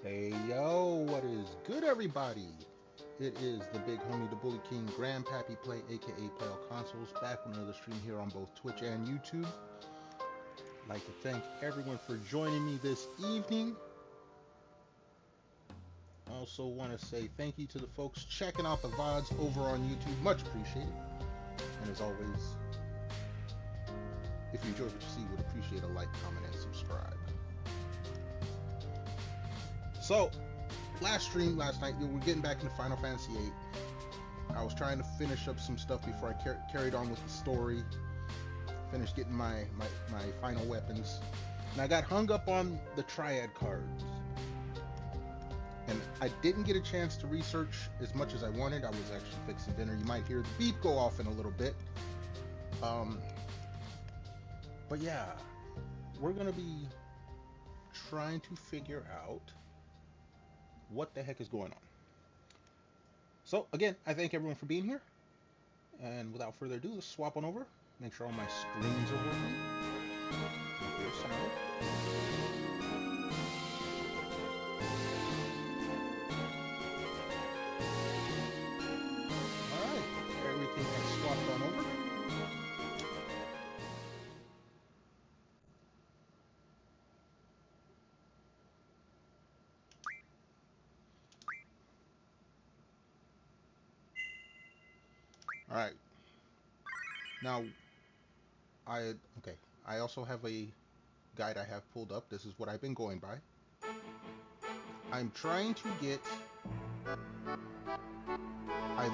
Hey yo, what is good, everybody? It is the big homie, the Bully King, Grandpappy Play, aka Play All Consoles, back with another stream here on both Twitch and YouTube. I'd like to thank everyone for joining me this evening. Also, want to say thank you to the folks checking out the VODs over on YouTube, much appreciated. And as always, if you enjoy what you see, would appreciate a like, comment, and subscribe. So, last stream last night, we're getting back into Final Fantasy VIII. I was trying to finish up some stuff before I carried on with the story. Finished getting my final weapons. And I got hung up on the Triad cards. And I didn't get a chance to research as much as I wanted. I was actually fixing dinner. You might hear the beep go off in a little bit. But yeah, we're going to be trying to figure out what the heck is going on. So again, I thank everyone for being here. And without further ado, let's swap on over. Make sure all my screens are working. Alright, everything has swapped on over. Alright. Now, I also have a guide I have pulled up. This is what I've been going by. I'm trying to get... I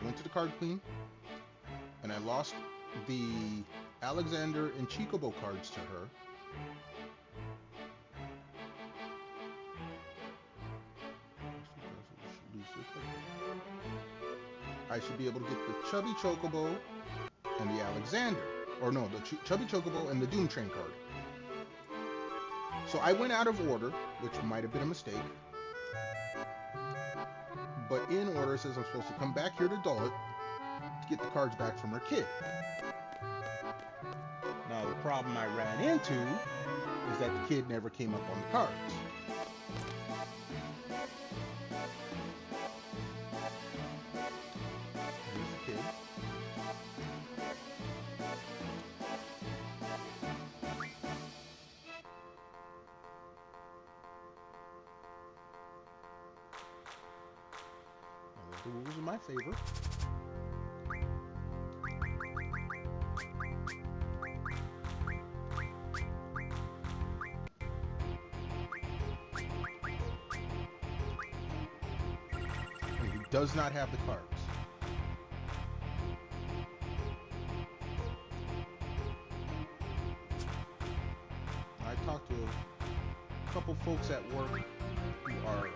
went to the Card Queen, and I lost the Alexander and Chocobo cards to her. I should be able to get the Chubby Chocobo and the Alexander. Or no, the Chubby Chocobo and the Doom Train card. So I went out of order, which might have been a mistake. But in order, it says I'm supposed to come back here to Dullet to get the cards back from her kid. Now, the problem I ran into is that the kid never came up on the cards. Here's the kid. Now, the rules in my favor. Does not have the cards. I talked to a couple folks at work who are,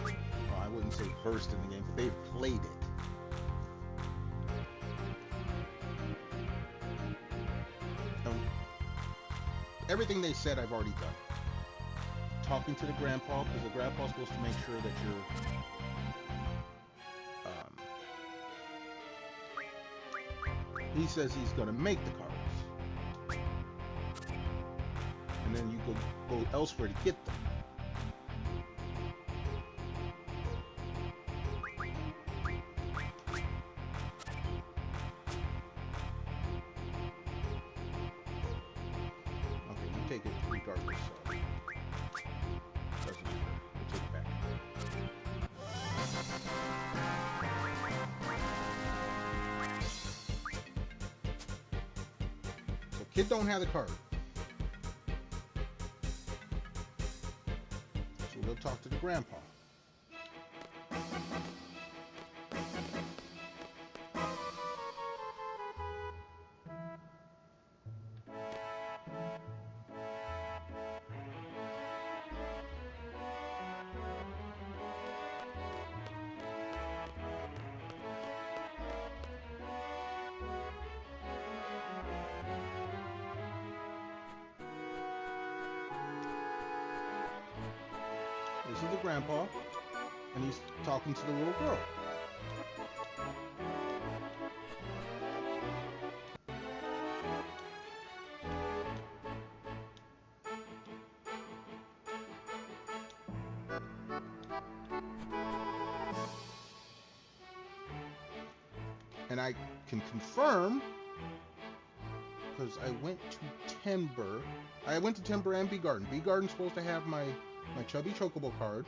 well, I wouldn't say versed in the game, but they've played it. Everything they said I've already done. Talking to the grandpa, because the grandpa's supposed to make sure that you're he says he's going to make the cards. And then you go elsewhere to get them. Okay, you take it regardless. Doesn't matter. We'll take it back. Kid don't have the card. So we'll talk to the grandpa. This is the grandpa, and he's talking to the little girl. And I can confirm, because I went to Timber. I went to Timber and Bee Garden. Bee Garden's supposed to have my Chubby Chocobo card,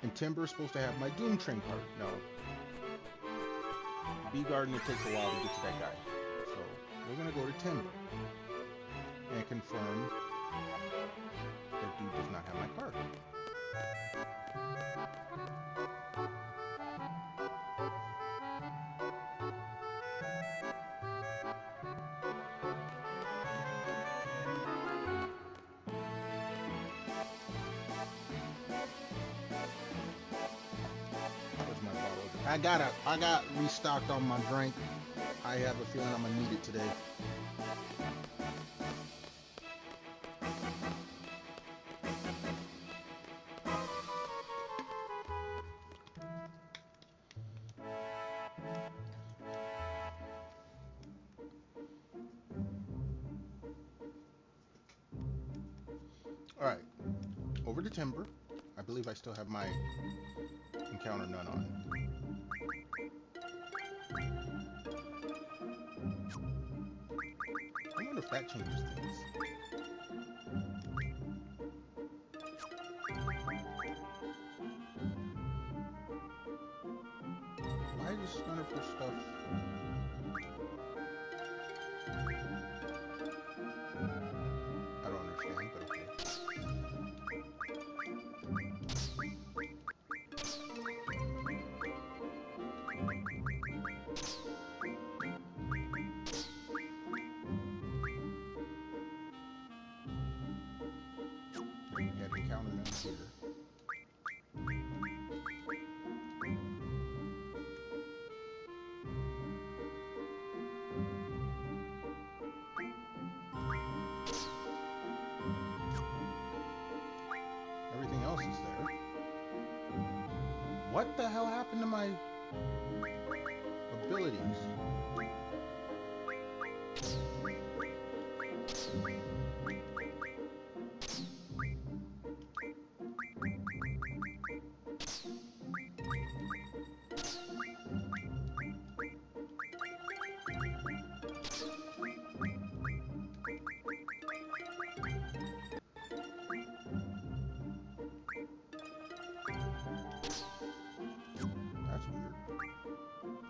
and Timber's supposed to have my Doom Train card. No. Bee Garden, it takes a while to get to that guy. So we're going to go to Timber and confirm that dude does not have my card. I got restocked on my drink. I have a feeling I'm gonna need it today. All right, over to Timber. I believe I still have my encounter none on. I wonder if that changes things. Why does none of her stuff... I don't understand, but okay. Encounter none here. Everything else is there. What the hell happened to my abilities?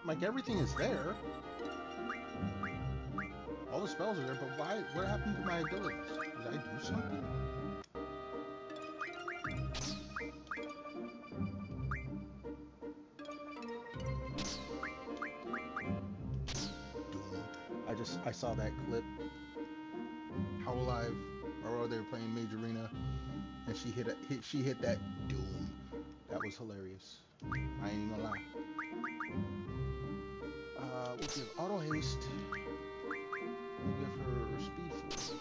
Like, everything is there. All the spells are there, but why? What happened to my abilities? Did I do something? I saw that clip. How Alive, or they were playing Major Arena, and she hit that Doom. That was hilarious. I ain't gonna lie. We'll give Auto Haste. We'll give her Speed Force.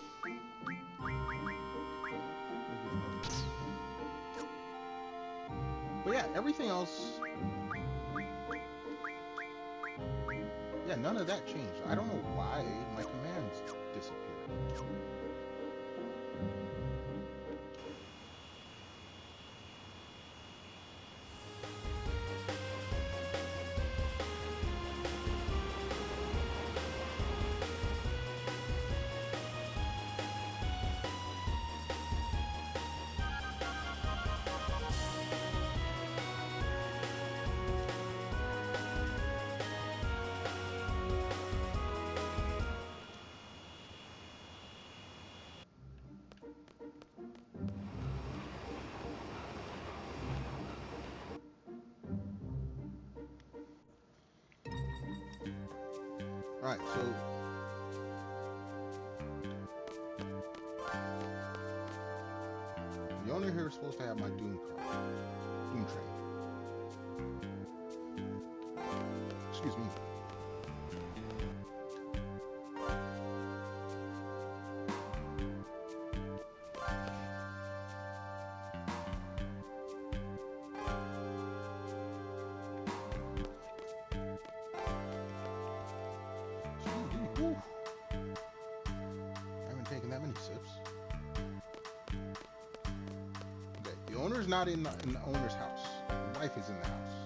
But yeah, everything else... Yeah, none of that changed. I don't know why my commands disappeared. Alright, so... the owner here is supposed to have my Doom card. Doom Train. Excuse me. Not in the owner's house. The wife is in the house.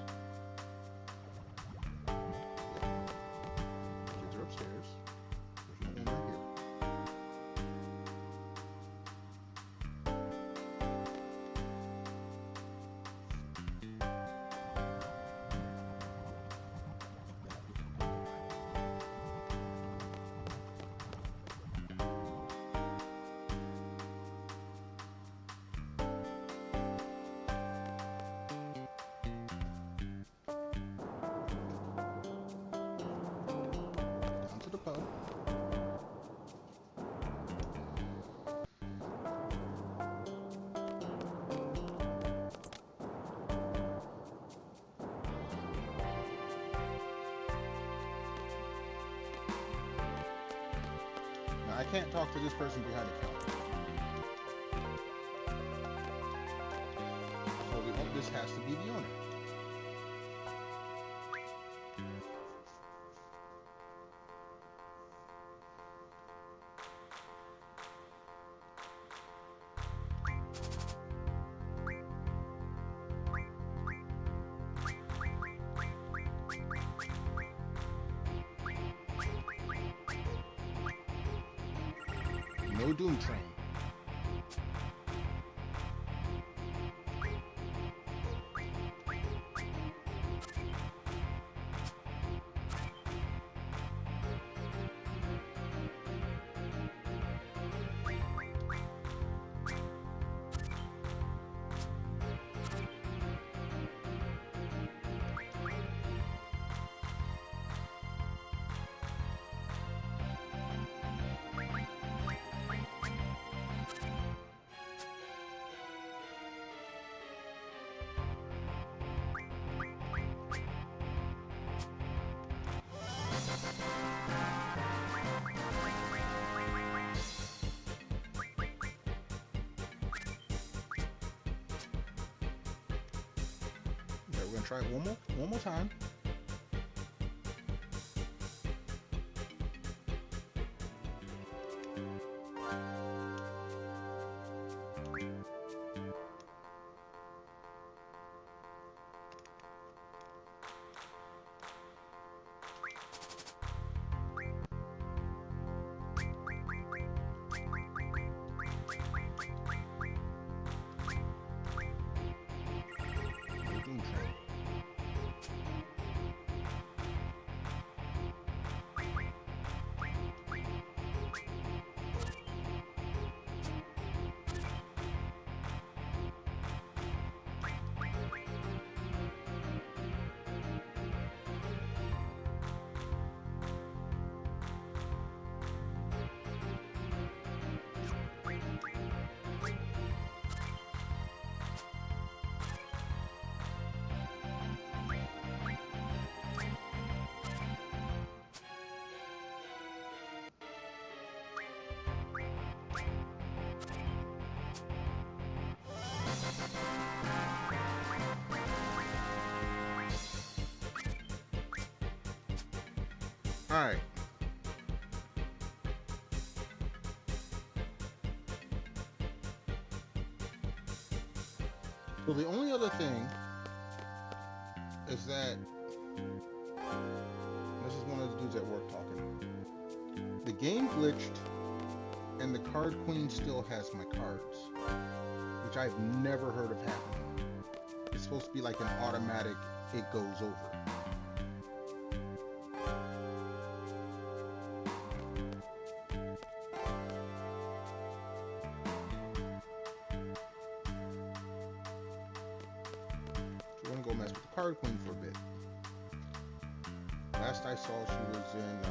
po. Now, I can't talk to this person behind the counter. So this has to be the owner. No Doom Train. Okay, we're gonna try it one more time. Doom Train. All right. So the only other thing is that this is one of the dudes at work talking. The game glitched, and the card queen still has my cards, which I've never heard of happening. It's supposed to be like an automatic, it goes over. So we're gonna go mess with the card queen for a bit. Last I saw, she was in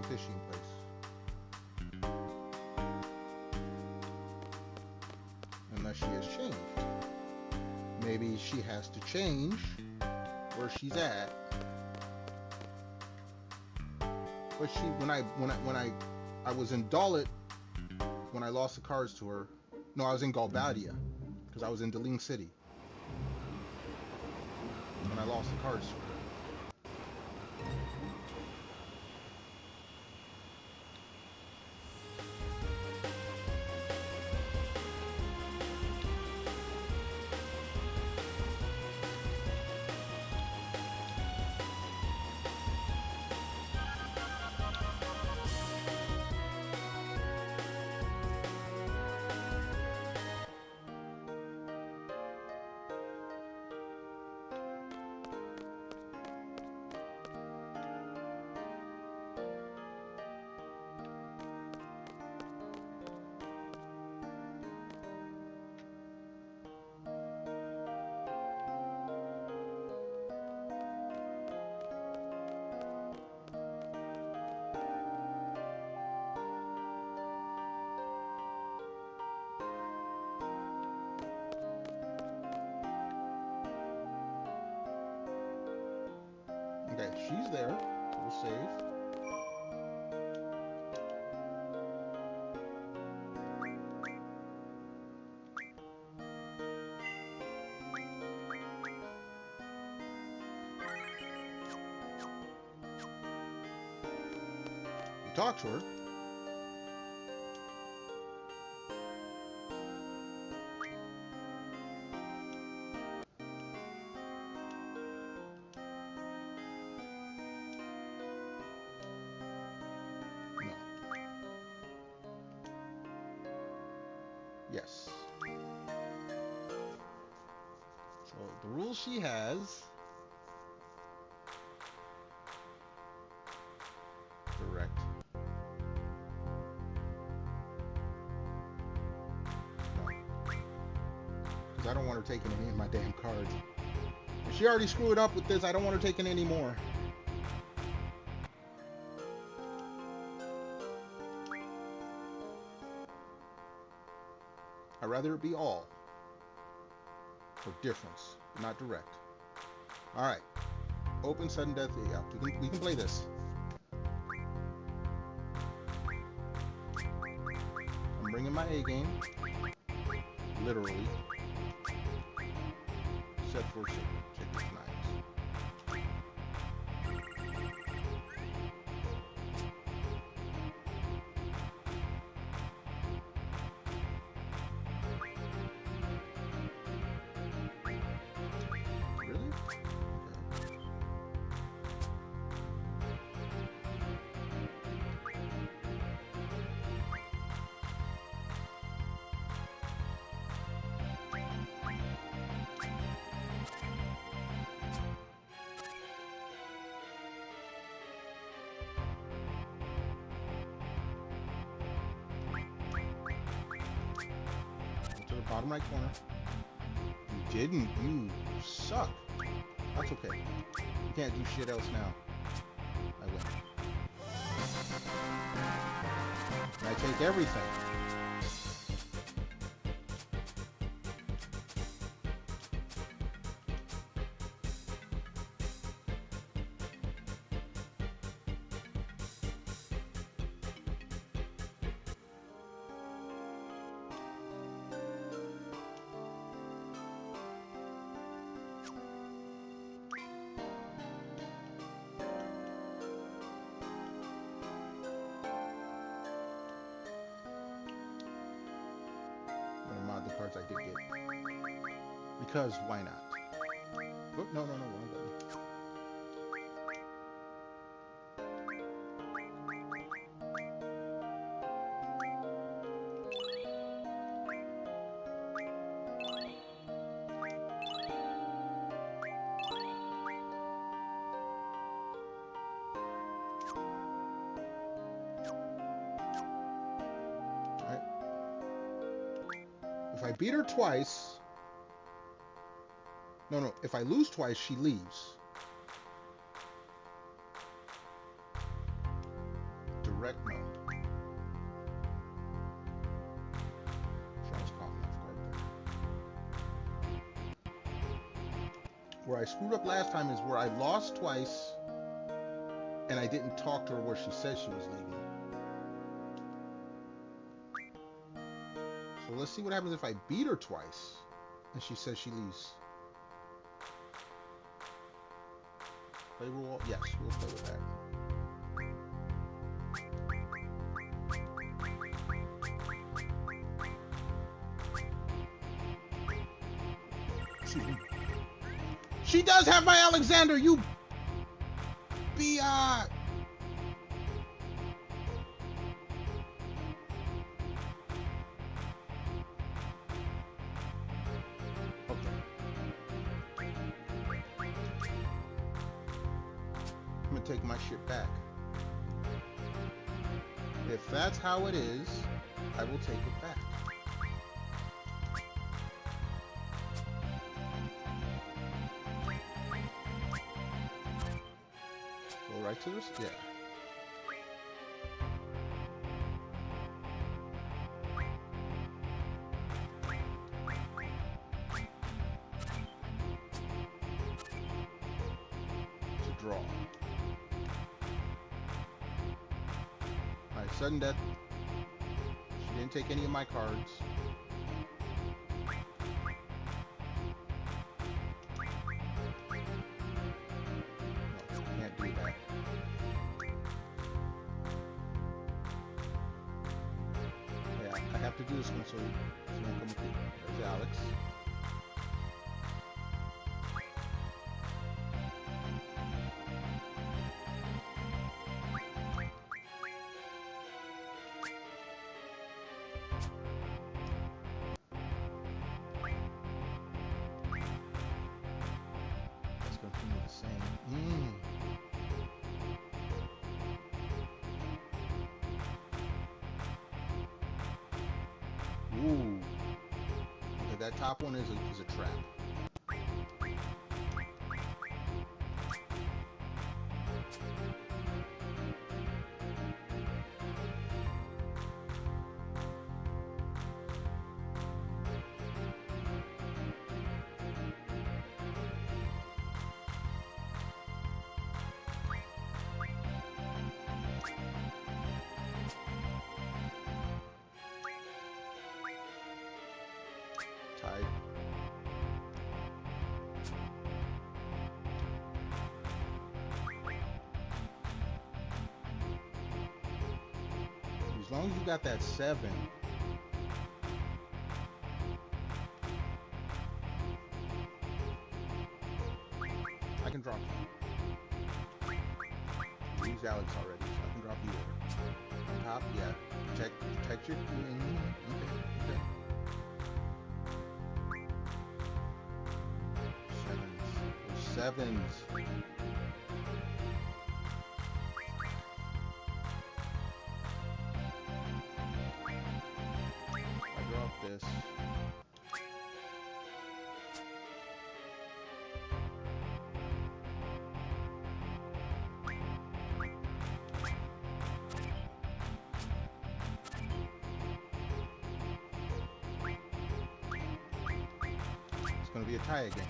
the fishing place. Unless she has changed. Maybe she has to change where she's at. But she, when I was in Dalit, when I lost the cards to her. No, I was in Galbadia, because I was in Deling City. When I lost the cards to her. Okay, she's there. We'll save. Talk to her. No. Yes. So the rule she has. Direct. I don't want her taking any of my damn cards. If she already screwed up with this, I don't want her taking any more. I'd rather it be all. Or difference, not direct. Alright. Open sudden death. Yeah, we can play this. I'm bringing my A game. Literally. Set for check with knives. Really? Bottom right corner. You didn't. You suck. That's okay. You can't do shit else now. I win. And I take everything. The cards I did get. Because why not? Oh, no, wrong button. If I beat her twice... No. If I lose twice, she leaves. Direct, no. Where I screwed up last time is where I lost twice, and I didn't talk to her where she said she was leaving. So let's see what happens if I beat her twice and she says she leaves. Play rule? Yes, we'll play with that. She does have my Alexander, you biatch! Take my shit back. If that's how it is, I will take it back. Go right to this? Yeah. draw. Alright, sudden death. She didn't take any of my cards. No, can't do that. Yeah, I have to do this one so she won't come with me. There's Alex. Ooh. Okay, that top one is a trap. Tied. As long as you got that 7. I can drop you. Use Alex already, so I can drop you there. On top, yeah. Protect your... Okay. Sevens. I drop this. It's going to be a tie again.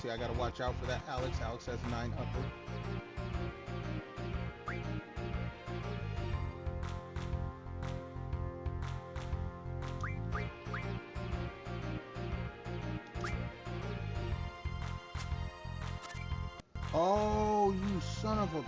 See, I gotta watch out for that Alex. Alex has 9 upper. Oh, you son of a... Okay.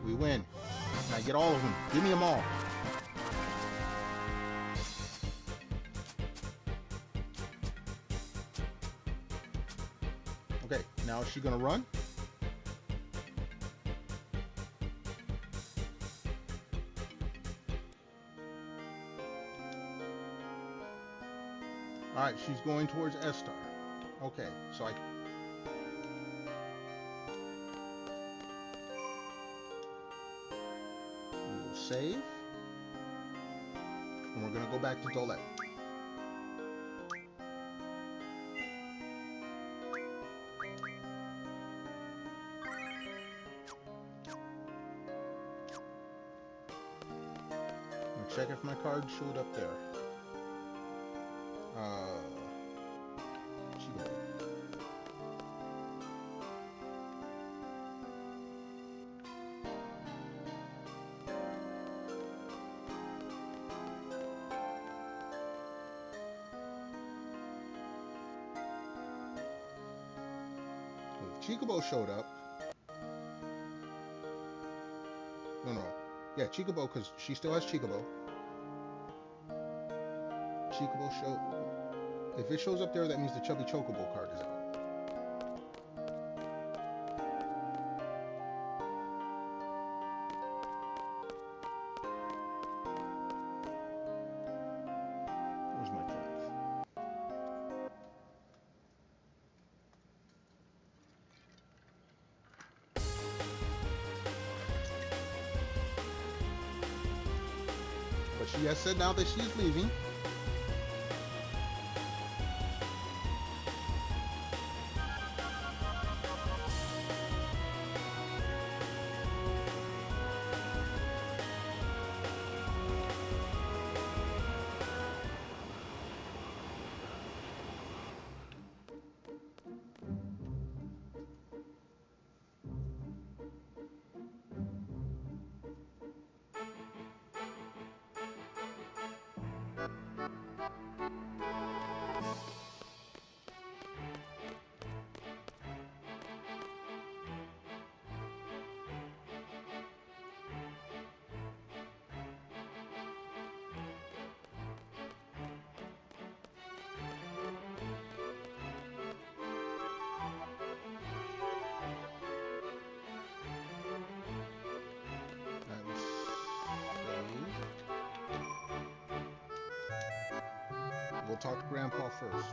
We win. Now get all of them. Give me them all. Okay, now is she gonna run? Alright, she's going towards S-Star. Okay, so I... We'll save. And we're going to go back to Dolette. I'll check if my card showed up there. Chikobo showed up. No. Yeah, Chikobo, because she still has Chikobo. Chikobo show. If it shows up there, that means the Chubby Chocobo card is out. She has said now that she is leaving. We'll talk to Grandpa first.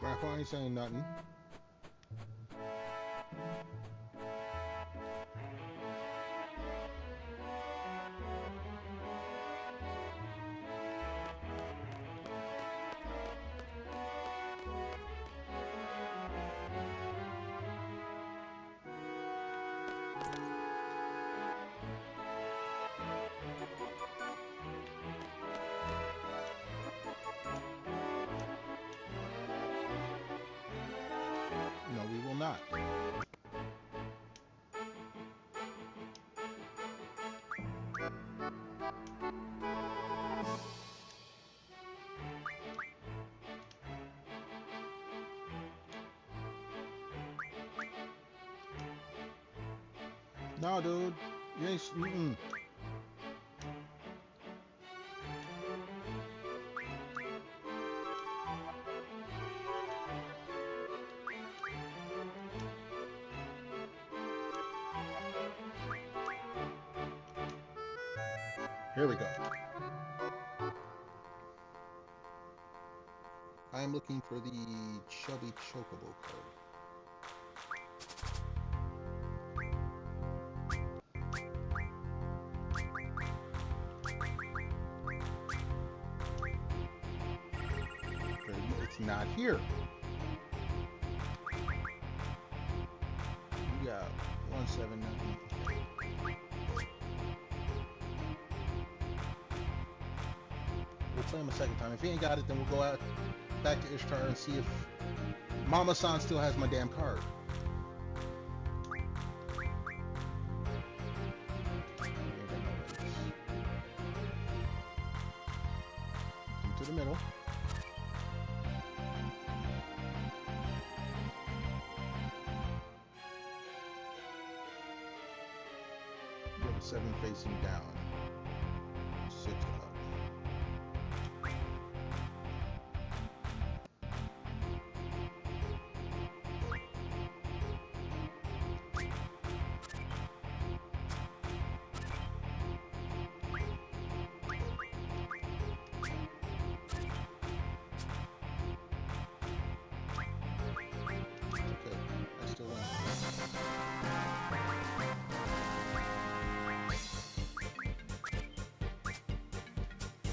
Grandpa ain't saying nothing. No, we will not. No, dude. You ain't. Here we go. I am looking for the chubby chocobo card. It's not here. We got 179. We'll play him a second time. If he ain't got it, then we'll go out back to Ishtar and see if Mama-san still has my damn card. Come to the middle. You have a 7 facing down. 6 up.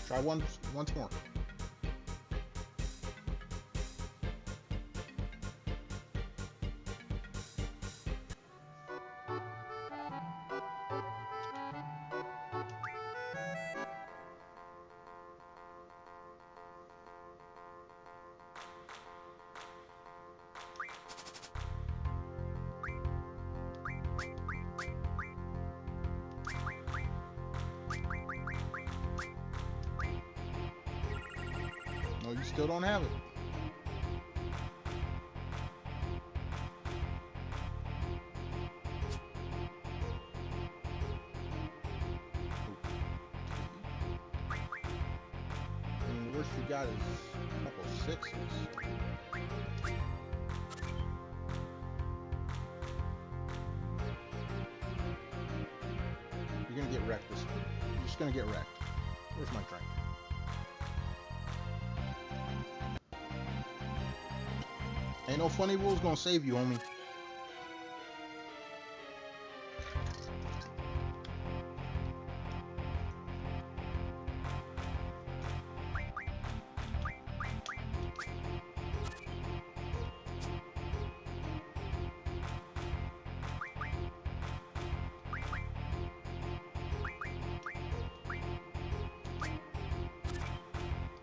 Try once more. No, you still don't have it. Worst we got is a couple sixes. You're gonna get wrecked this one. You're just gonna get wrecked. Where's my drink? Ain't no funny rules gonna save you, homie.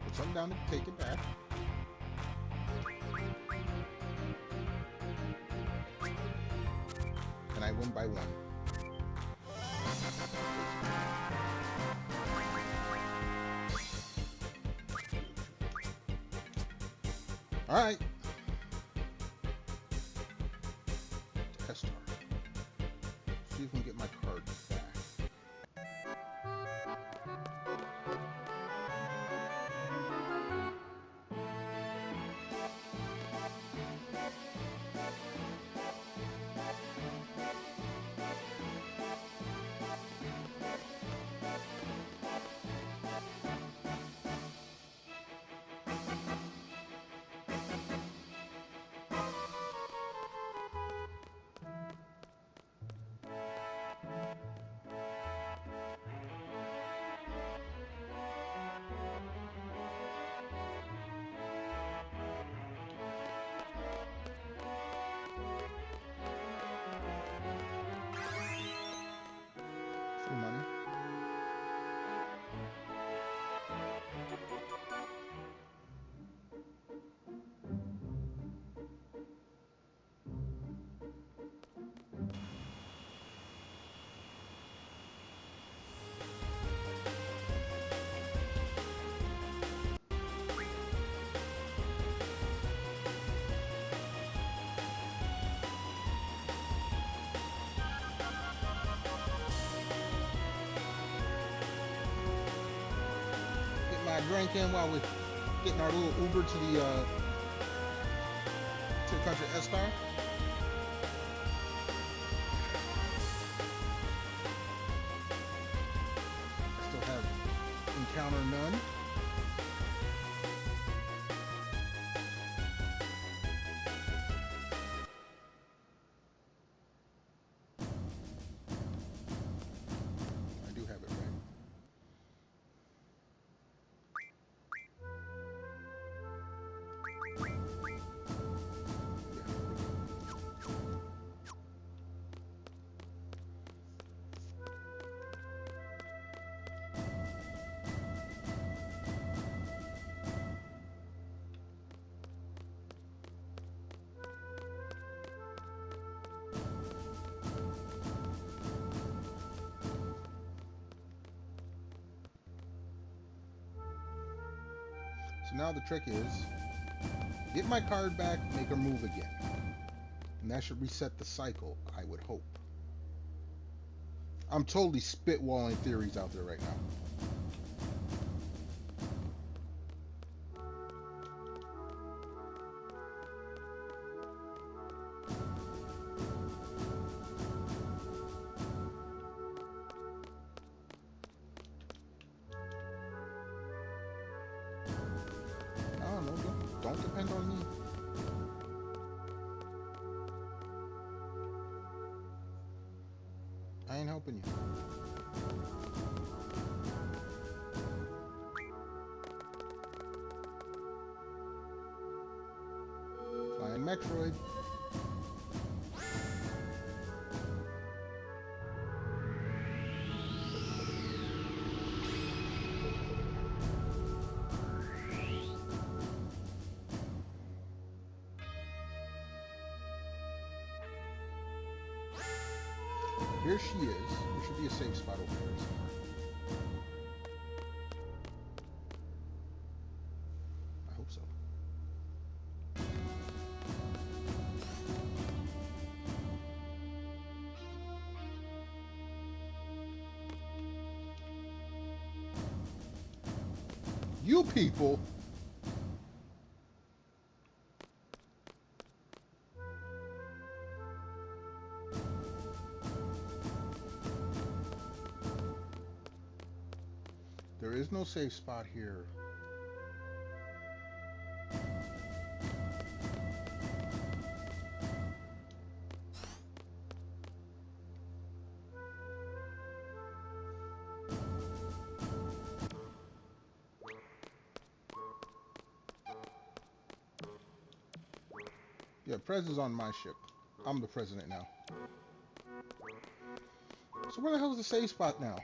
Put something down to take it back. And I win by 1. All right. S-Star. See if we can get my card back. Free money. Get my drink in while we're getting our little Uber to the country S-Star. Still have encounter none. I do have it right. So now the trick is, get my card back, make her move again. And that should reset the cycle, I would hope. I'm totally spitballing theories out there right now. Don't depend on me. I ain't helping you. Flying Metroid. Here she is. There should be a safe spot over there somewhere. I hope so. You people. There is no safe spot here. Yeah, Prez is on my ship. I'm the president now. So where the hell is the safe spot now?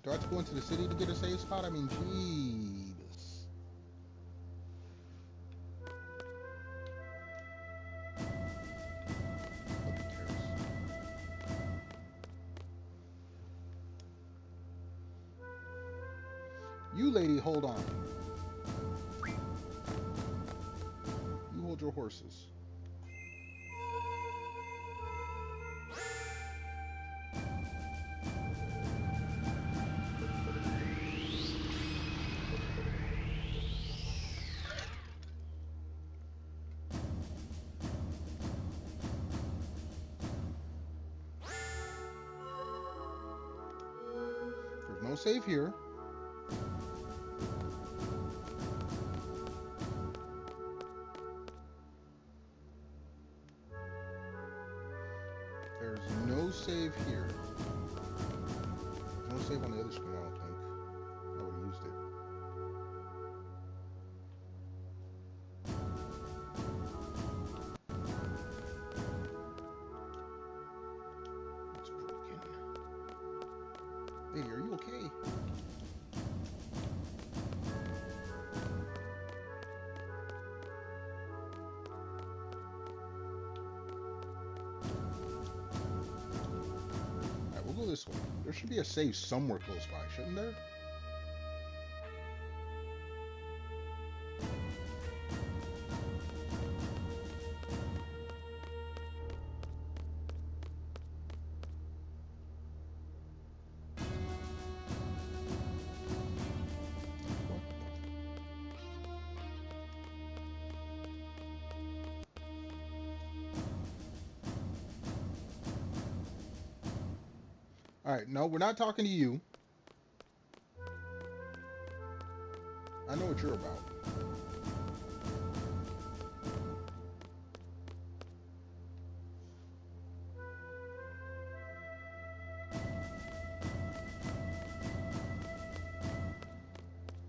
Do I have to go into the city to get a safe spot? I mean, jeebus. Nobody cares. You lady, hold on. You hold your horses. There's no save here. There's no save here. There's no save on the other screen, I don't think. I would have used it. It's broken. Lady, are you okay? Alright, we'll go this way. There should be a save somewhere close by, shouldn't there? Alright, no, we're not talking to you. I know what you're about.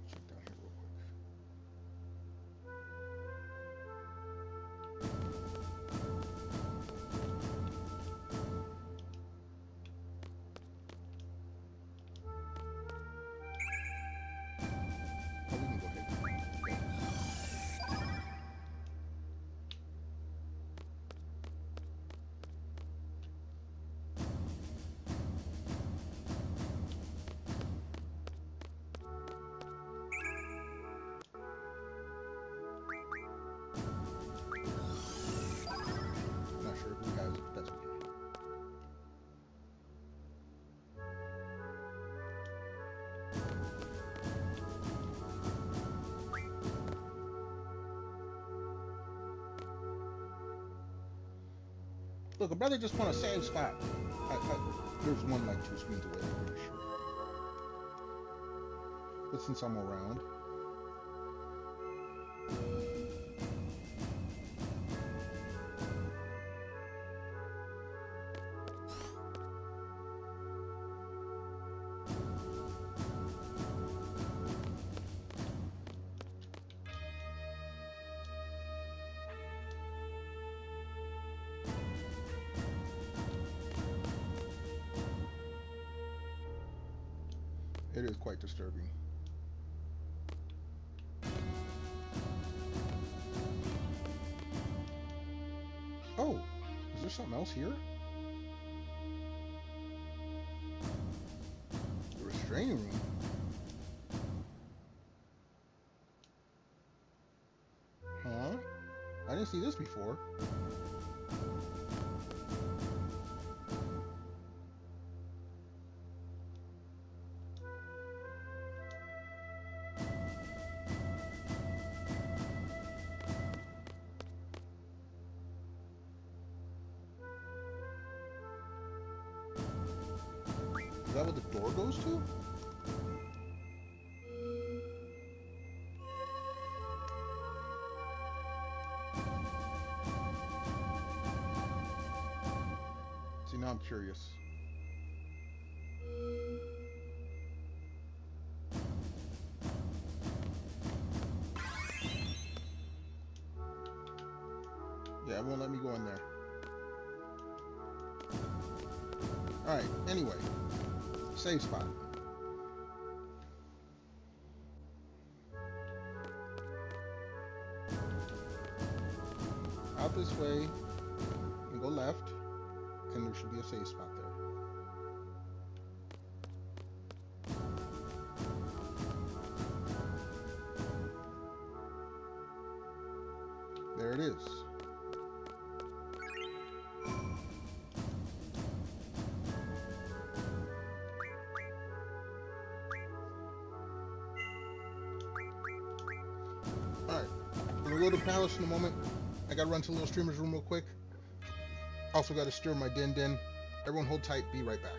Check down here real quick. Oh, we can go ahead. Not sure if you guys, but that's okay. Look, a brother just want a save spot. There's one like 2 screens away, I'm pretty sure. But since I'm around. It is quite disturbing. Oh, is there something else here? The restraining room. see this before. Is that what the door goes to? See, now I'm curious. Yeah, it won't let me go in there. Alright, anyway. Save spot. Out this way, and go left, and there should be a save spot there. There it is. Alright, we'll go to Palace in a moment. I gotta run to Little Streamer's room real quick. Also gotta stir my din. Everyone hold tight, be right back.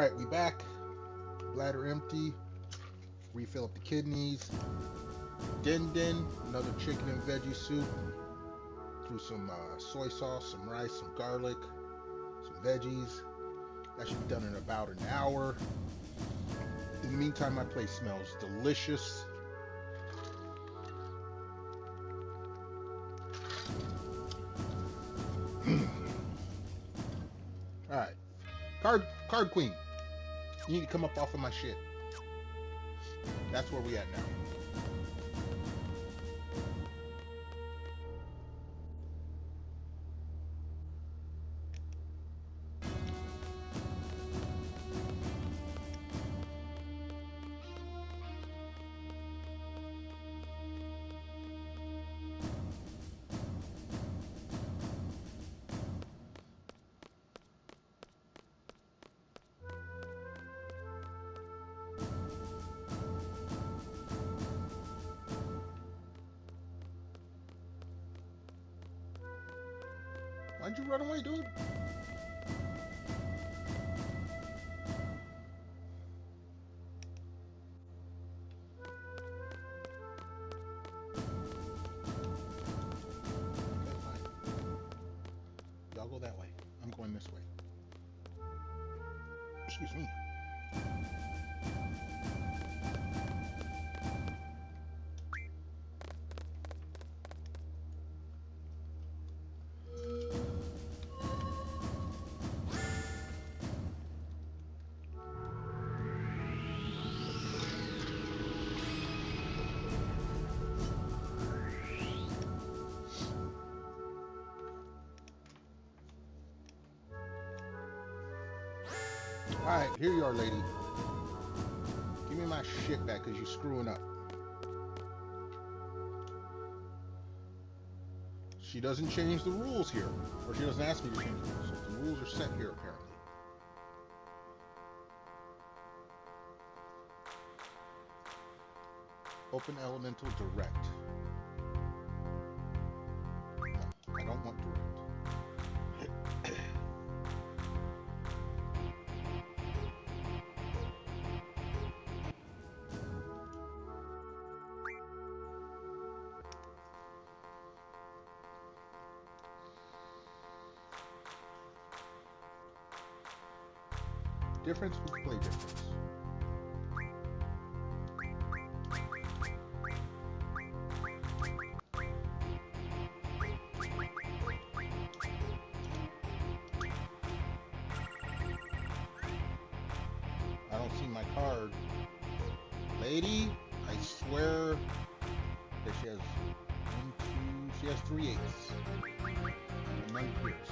Alright, we back. Bladder empty. Refill up the kidneys. Din din, another chicken and veggie soup. Threw some soy sauce, some rice, some garlic, some veggies. That should be done in about an hour. In the meantime, my place smells delicious. Alright. Card queen. You need to come up off of my shit. That's where we at now. Why'd you run away, dude? Okay, fine. Y'all go that way. I'm going this way. Excuse me. Alright, here you are, lady. Give me my shit back because you're screwing up. She doesn't change the rules here. Or she doesn't ask me to change the rules. So the rules are set here, apparently. Open elemental direct. No, I don't want direct. Difference with play difference. I don't see my card. Lady, I swear that she has 1, 2, she has 3 eights. And none clears.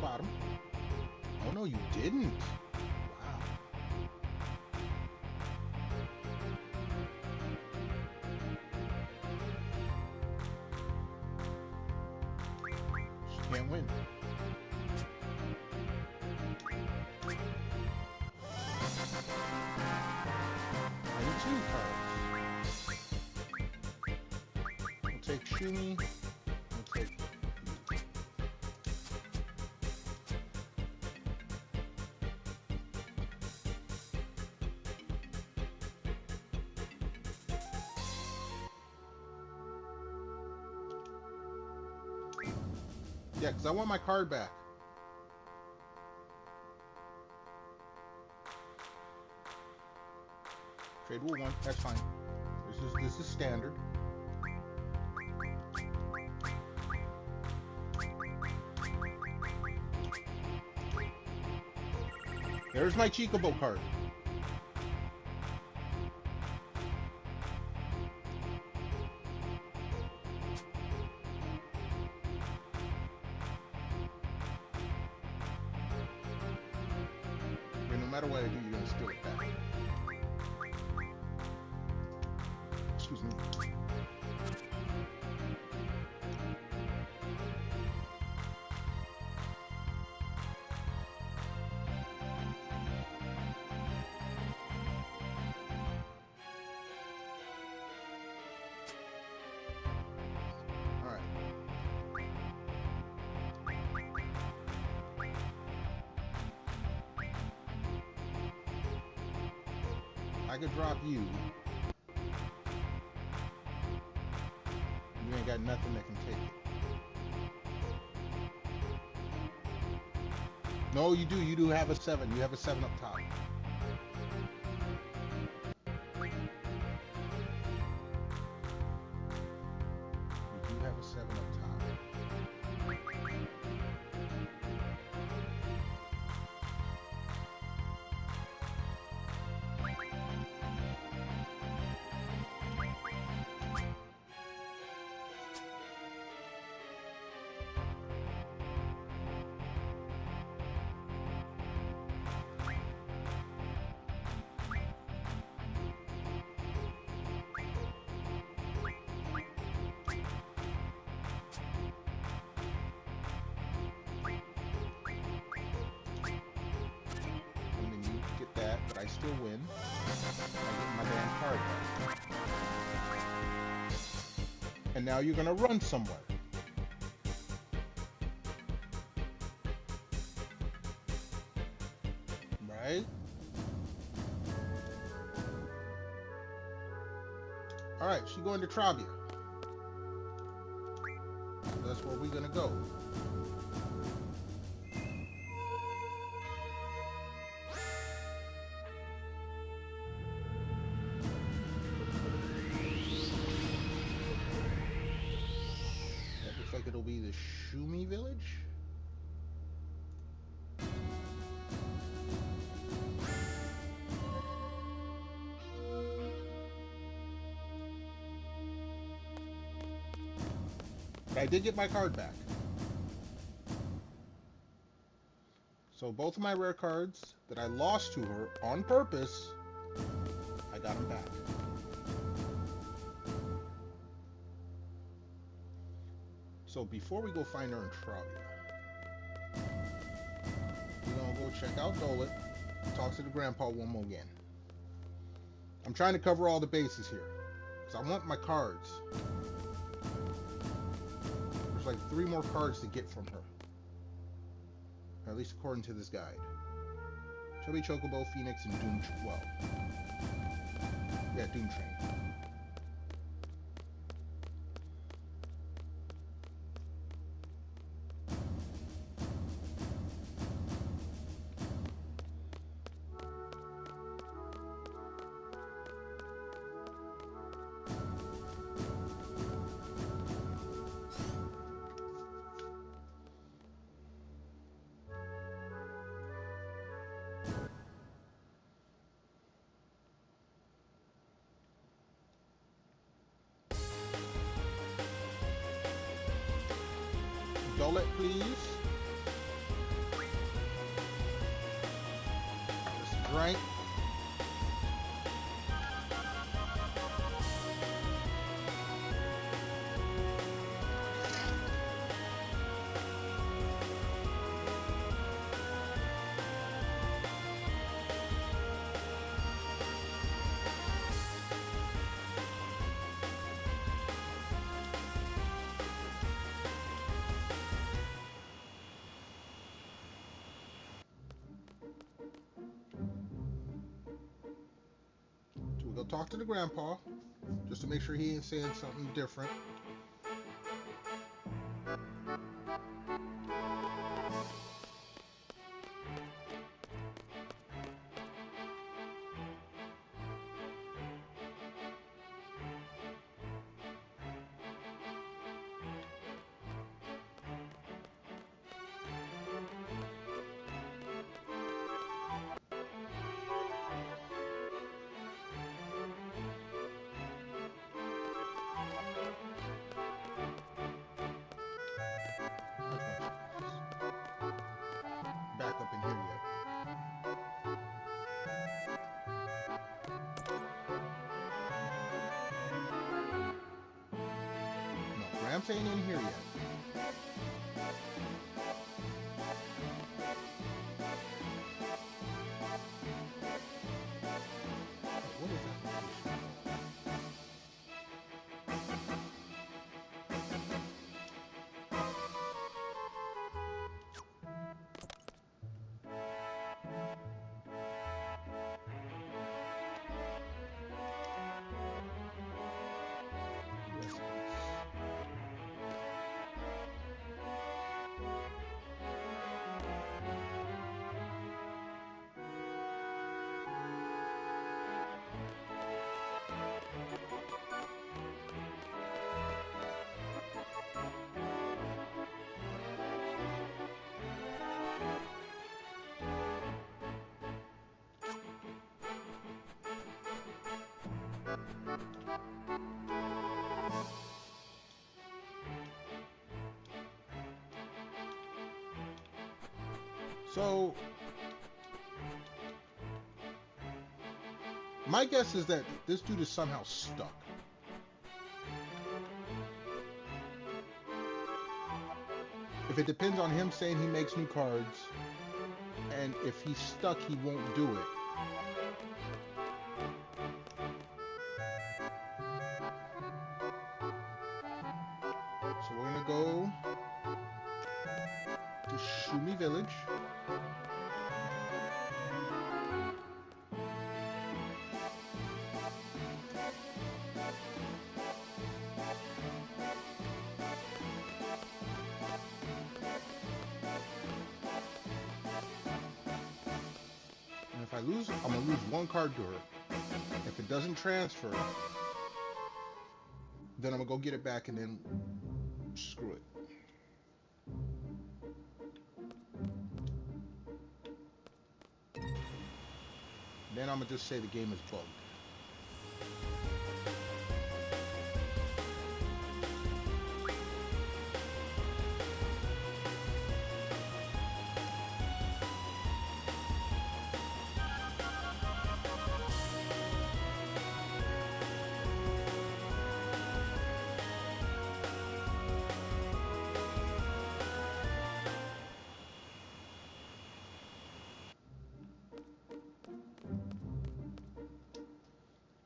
Bottom. Oh no, you didn't. Wow. She can't win. I need 2 cards. We'll take Shumi. We'll take yeah, because I want my card back. Trade rule 1, that's fine. This is standard. There's my Chocobo card. matter what I do, you're gonna steal it back. Excuse me. I could drop you. You ain't got nothing that can take it. No, you do. You do have a 7. You have a 7 up top. You do have a 7 up top. But I still win. I get my damn card back. And now you're gonna run somewhere. Right? Alright, she's going to Triad. So that's where we're gonna go. It'll be the Shumi village. But I did get my card back. So both of my rare cards that I lost to her on purpose, I got them back. So before we go find her in Triad, we're gonna go check out Dolet, talk to the grandpa one more again. I'm trying to cover all the bases here, because I want my cards. There's like 3 more cards to get from her. At least according to this guide. Chubby Chocobo, Phoenix, and Doom... well... yeah, Doom Train. Dolet, please. Just drink. Go talk to the grandpa, just to make sure he ain't saying something different. cards ain't in here yet. What is that? So, my guess is that this dude is somehow stuck. If it depends on him saying he makes new cards, and if he's stuck, he won't do it. So we're gonna go to Shumi Village. And if I lose, I'm gonna lose one card to her. If it doesn't transfer, then I'm gonna go get it back and then screw it. Then I'm gonna just say the game is bugged.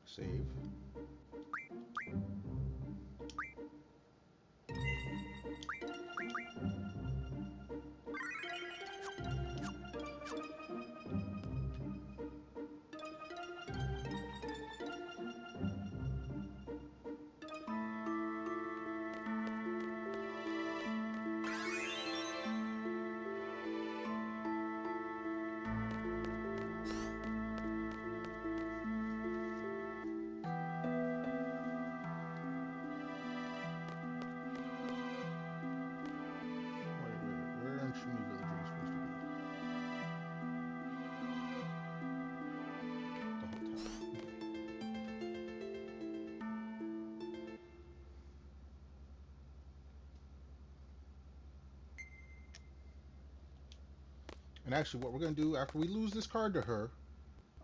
Save. And actually, what we're going to do after we lose this card to her,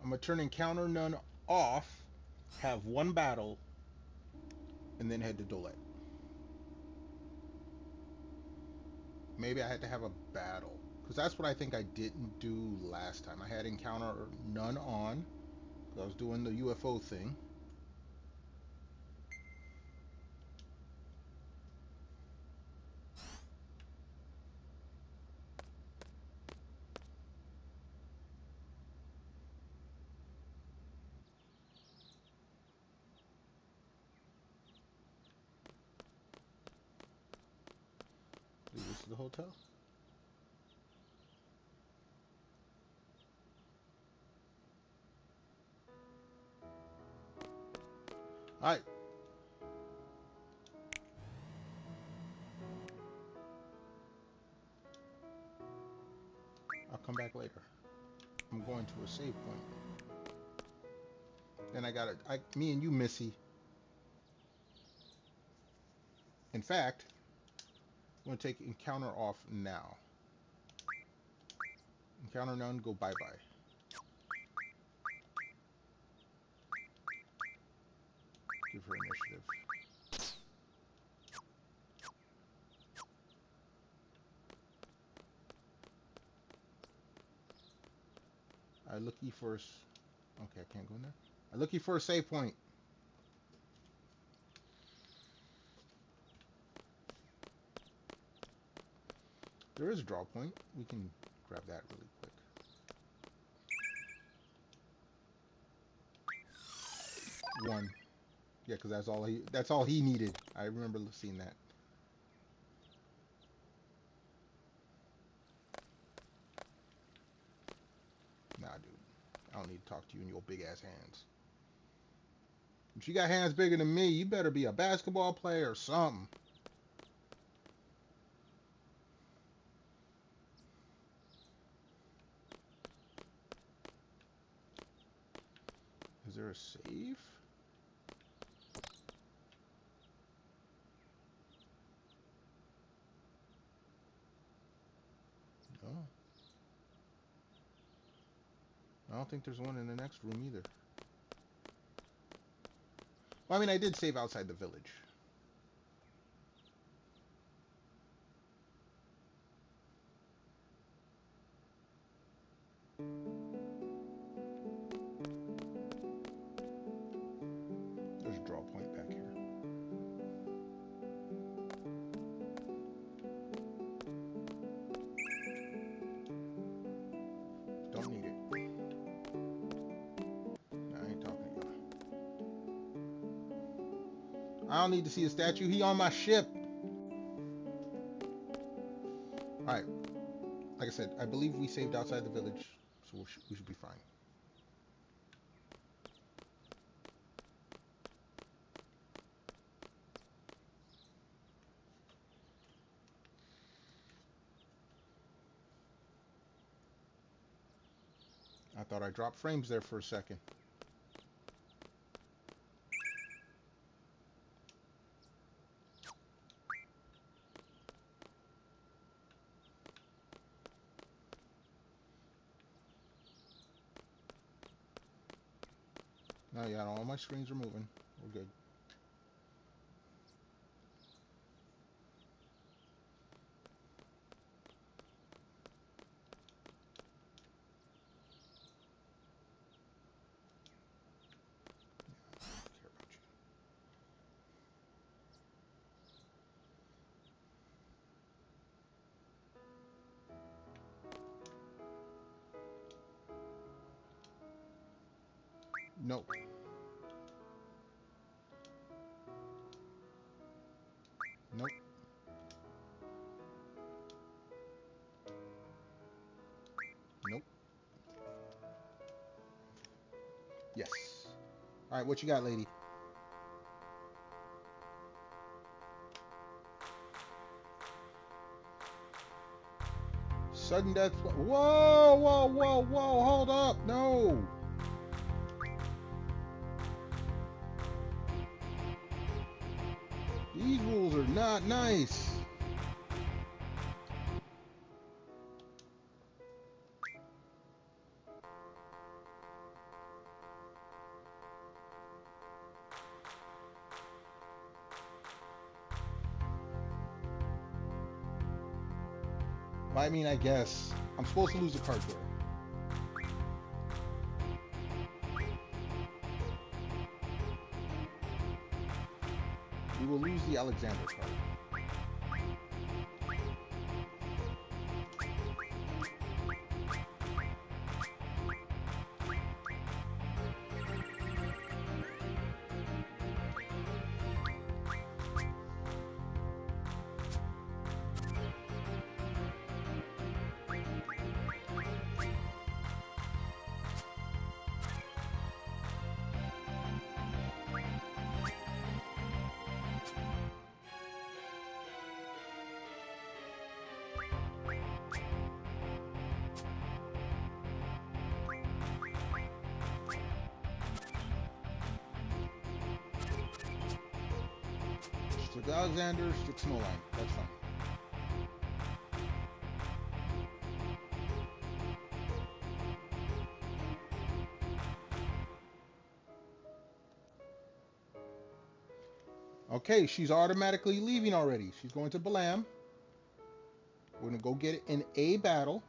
I'm going to turn Encounter None off, have one battle, and then head to Dolet. Maybe I had to have a battle, because that's what I think I didn't do last time. I had Encounter None on, because I was doing the UFO thing. This is the hotel. Alright. I'll come back later. I'm going to a save point. Then I got me and you, Missy. In fact, I'm going to take Encounter off now. Encounter None, go bye-bye. Give her initiative. I looking for. Okay, I can't go in there. I looking for a save point. There is a draw point. We can grab that really quick. One. Yeah, because that's all he needed. I remember seeing that. Nah, dude. I don't need to talk to you in your big ass hands. If you got hands bigger than me, you better be a basketball player or something. Is there a save? No. I don't think there's one in the next room either. Well, I mean, I did save outside the village. There's a draw point back here. Don't need it. I ain't talking to y'all. I don't need to see a statue. He on my ship. Alright. Like I said, I believe we saved outside the village, so we should be fine. I thought I dropped frames there for a second. Oh yeah, all my screens are moving. We're good. I don't care about you. Nope. Nope. Nope. Yes. Alright, what you got, lady? Sudden death. Whoa, whoa, whoa, whoa. Hold up. No. These rules are not nice. I mean, I guess. I'm supposed to lose a card to her. We will lose the Alexander card. Stick Alexander, stick Snowline. That's fine. Okay, she's automatically leaving already. She's going to Balam. We're going to go get it in a battle.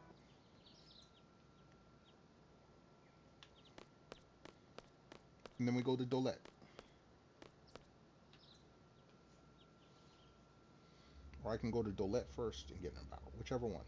And then we go to Dolette. Or I can go to Dolette first and get in a battle, whichever one.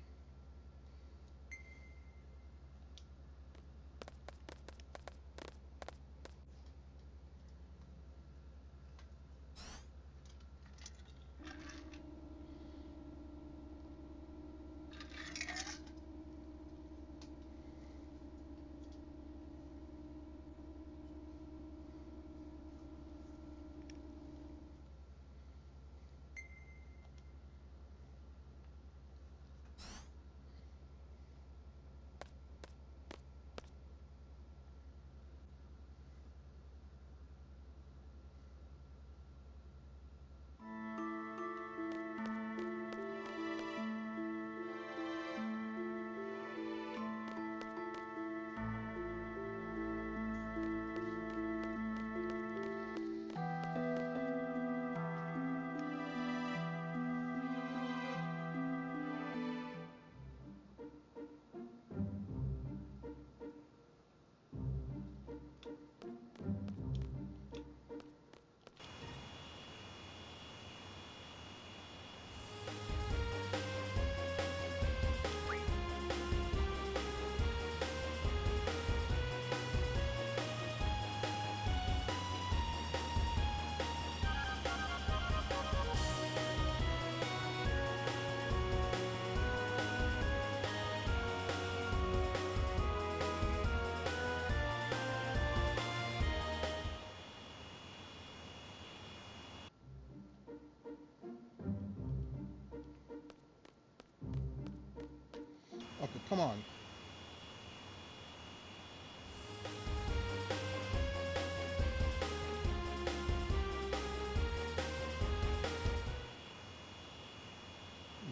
Okay, come on.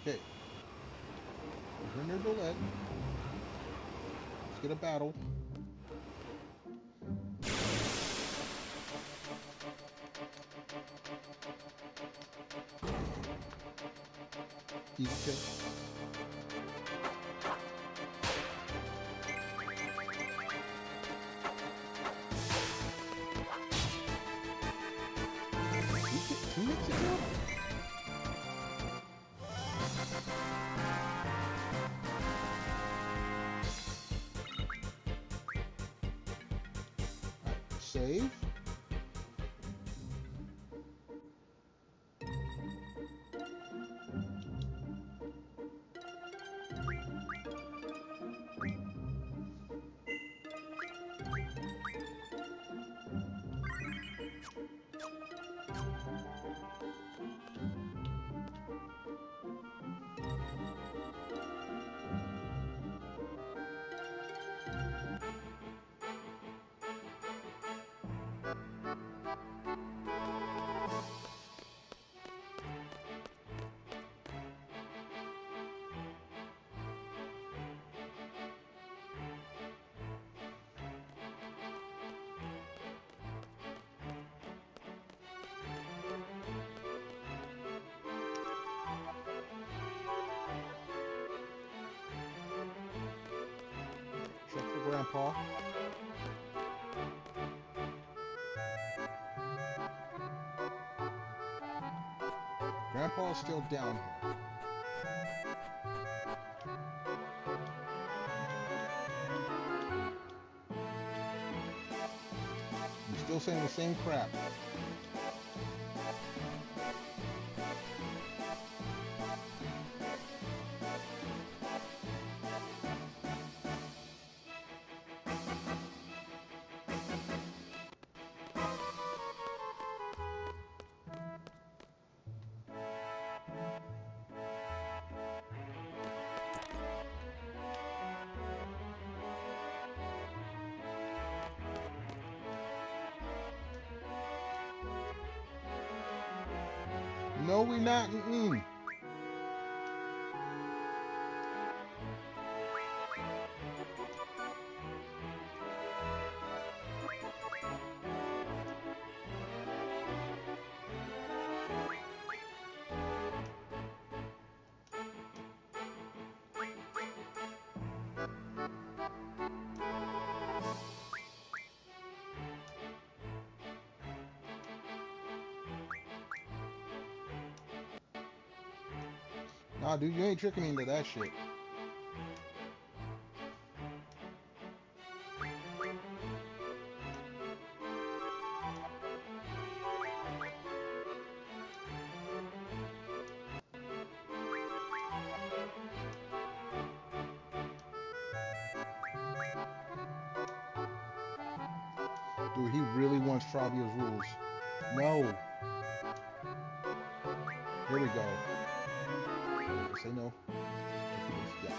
Okay. We're near Dolette. Let's get a battle. Easy kill. Who makes it kill? Alright, save. Check for Grandpa. Grandpa's still down here. He's still saying the same crap. No, we not. Nah, dude, you ain't tricking me into that shit. Dude, he really wants Fabio's rules. No. Here we go. Say no. Yeah.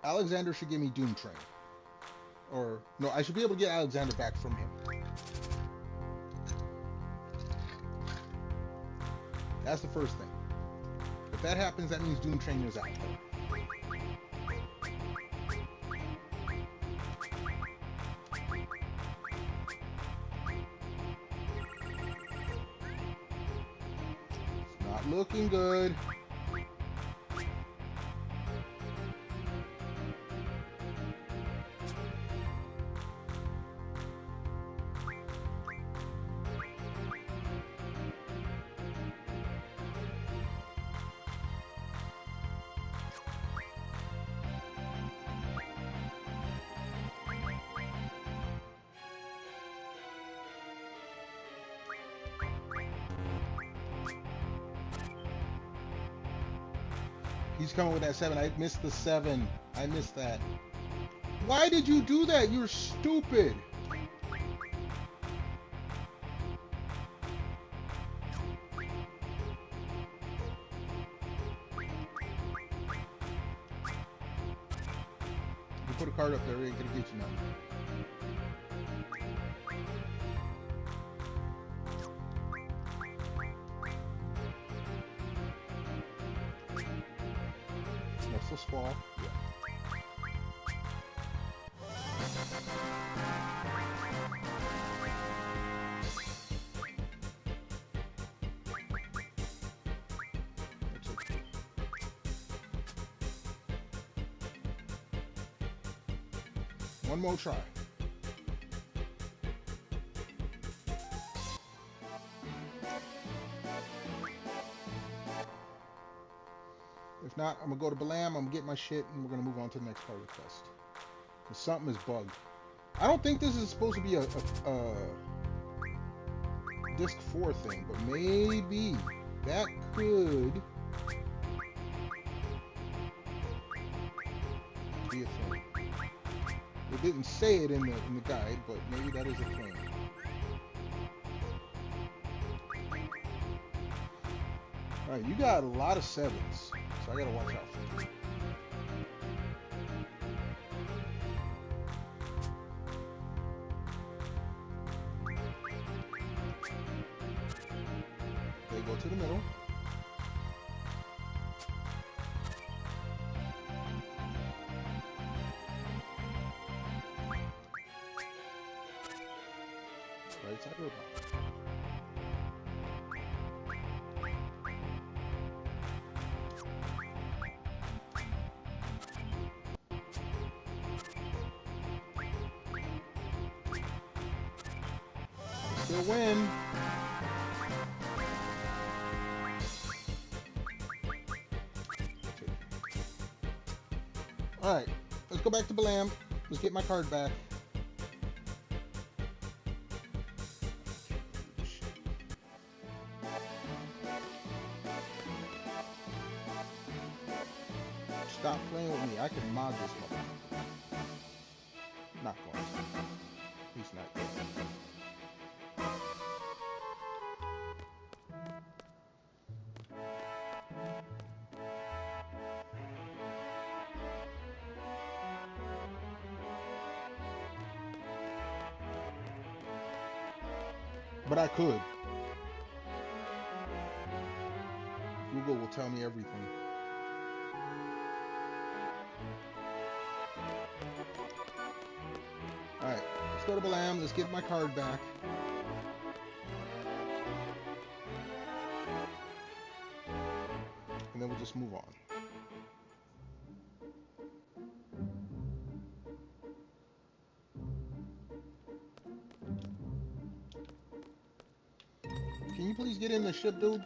Alexander should give me Doom Train. Or, no, I should be able to get Alexander back from him. That's the first thing. If that happens, that means Doom Train is out. It's not looking good. He's coming with that 7. I missed the 7. I missed that. Why did you do that? You're stupid. You put a card up there, it ain't gonna get you nothing. So small. Yeah. One more try. If not, I'm gonna go to Balam, I'm gonna get my shit, and we're gonna move on to the next part of the quest. Because something is bugged. I don't think this is supposed to be a disc 4 thing, but maybe that could be a thing. It didn't say it in the guide, but maybe that is a thing. Alright, you got a lot of 7s. So I gotta watch out for you. They go to the middle. Right side or bottom? Still win. Alright, let's go back to Balam. Let's get my card back. Stop playing with me. I can mod this motherfucker. Not going to. He's not going to. But I could. Google will tell me everything. Alright, let's go to Balam. Let's get my card back. And then we'll just move on. Can you please please get in the ship, dude?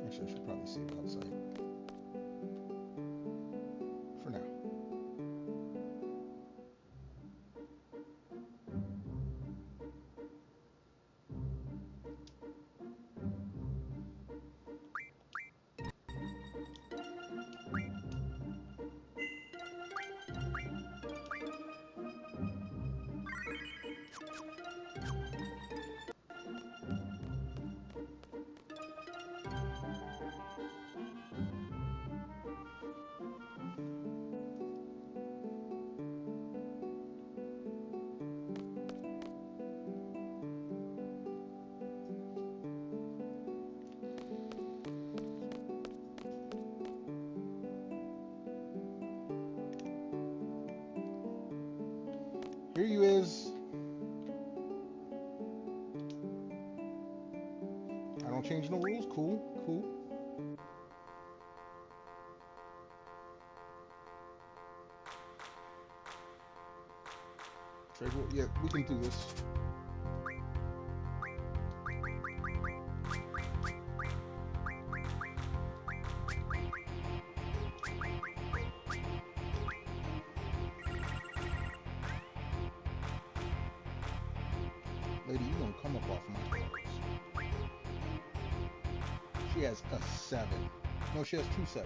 Actually, I should probably save it outside. For now. Here you is. I don't change no rules. Cool, cool. Trade rule. Yeah, we can do this. Lady, you gonna come up off my cards. She has a 7. No, she has 2 7s.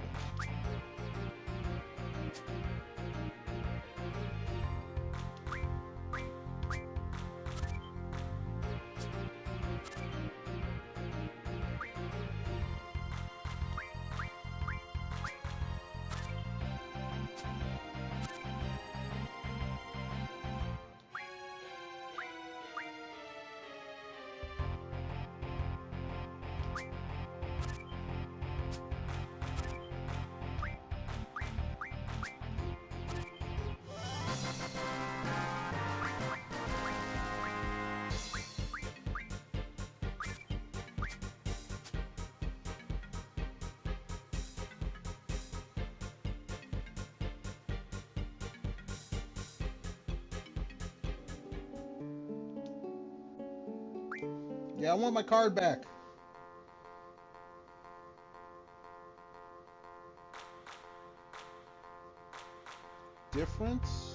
Yeah, I want my card back. Difference?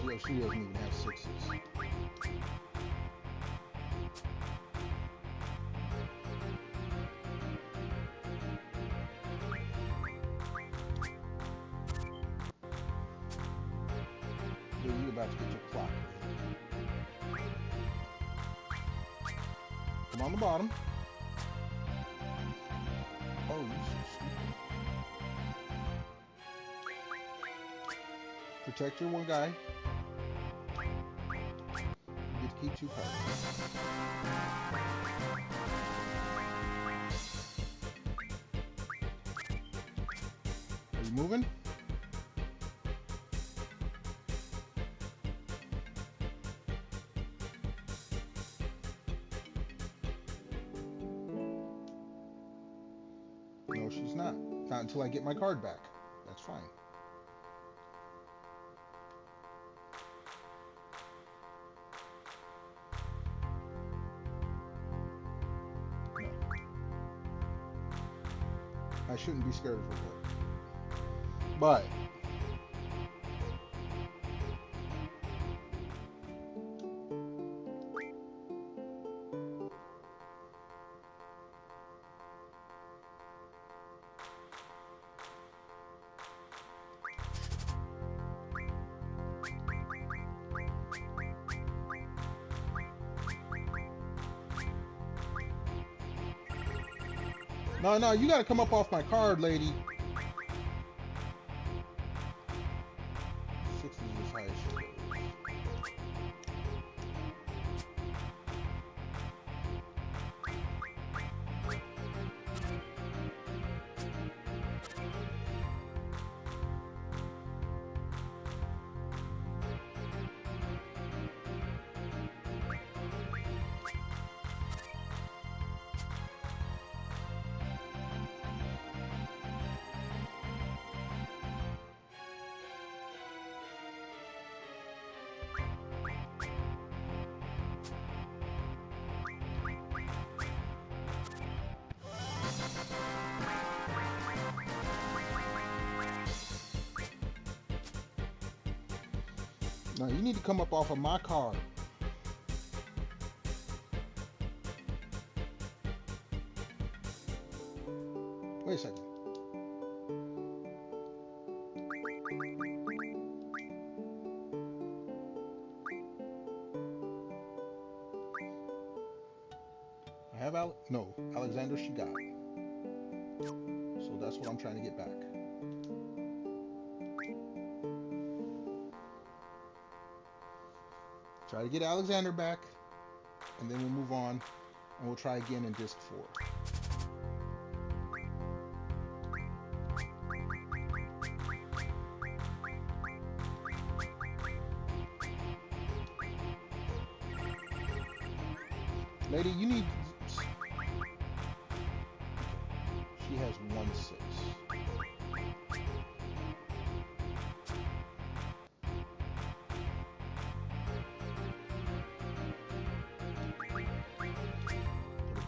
Yo, she doesn't even have 6s. Yo, you about to get your clock. Come on the bottom. Oh, you so stupid. Protect your one guy. You get to keep 2 cards. Are you moving? No, she's not. Not until I get my card back. That's fine. I shouldn't be scared of her, but no, you gotta come up off my card, lady. 60 is as high as she goes. No, you need to come up off of my card. Wait a second. I have Alexander she got. So that's what I'm trying to get back. Try to get Alexander back, and then we'll move on, and we'll try again in Disc 4. Lady, you need... She has 1/6.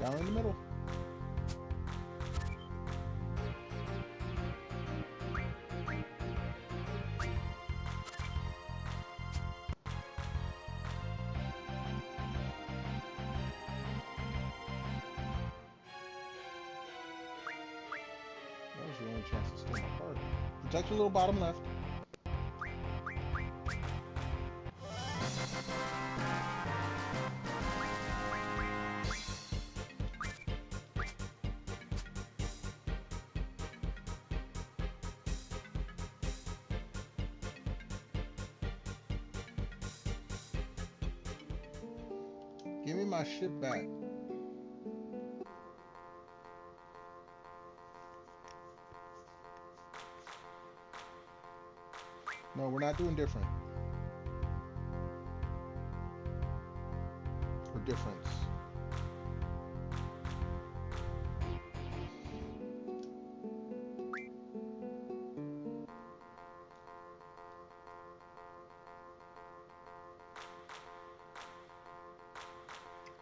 Down in the middle. That was your only chance to steal my card. Protect your little bottom left. Give me my shit back. No, we're not doing different. Or difference.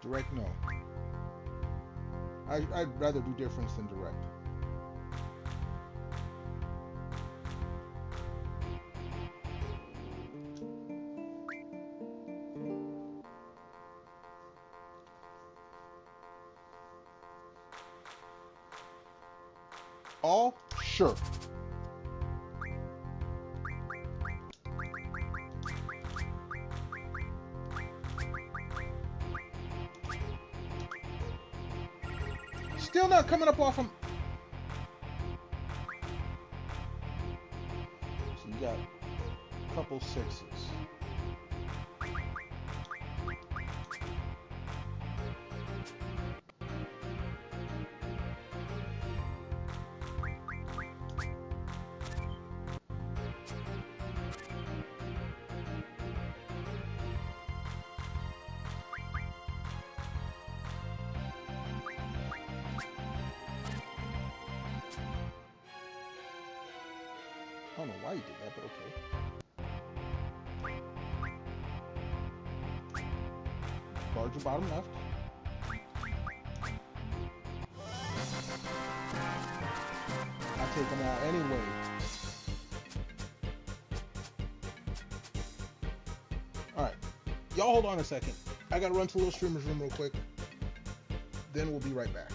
Direct, no. I'd rather do difference than direct. All? Sure. Still not coming up off him. So you got a couple 6s. I don't know why you did that, but okay. Guard your bottom left. take them all anyway. Alright. Y'all hold on a second. I gotta run to the little streamer's room real quick. Then we'll be right back.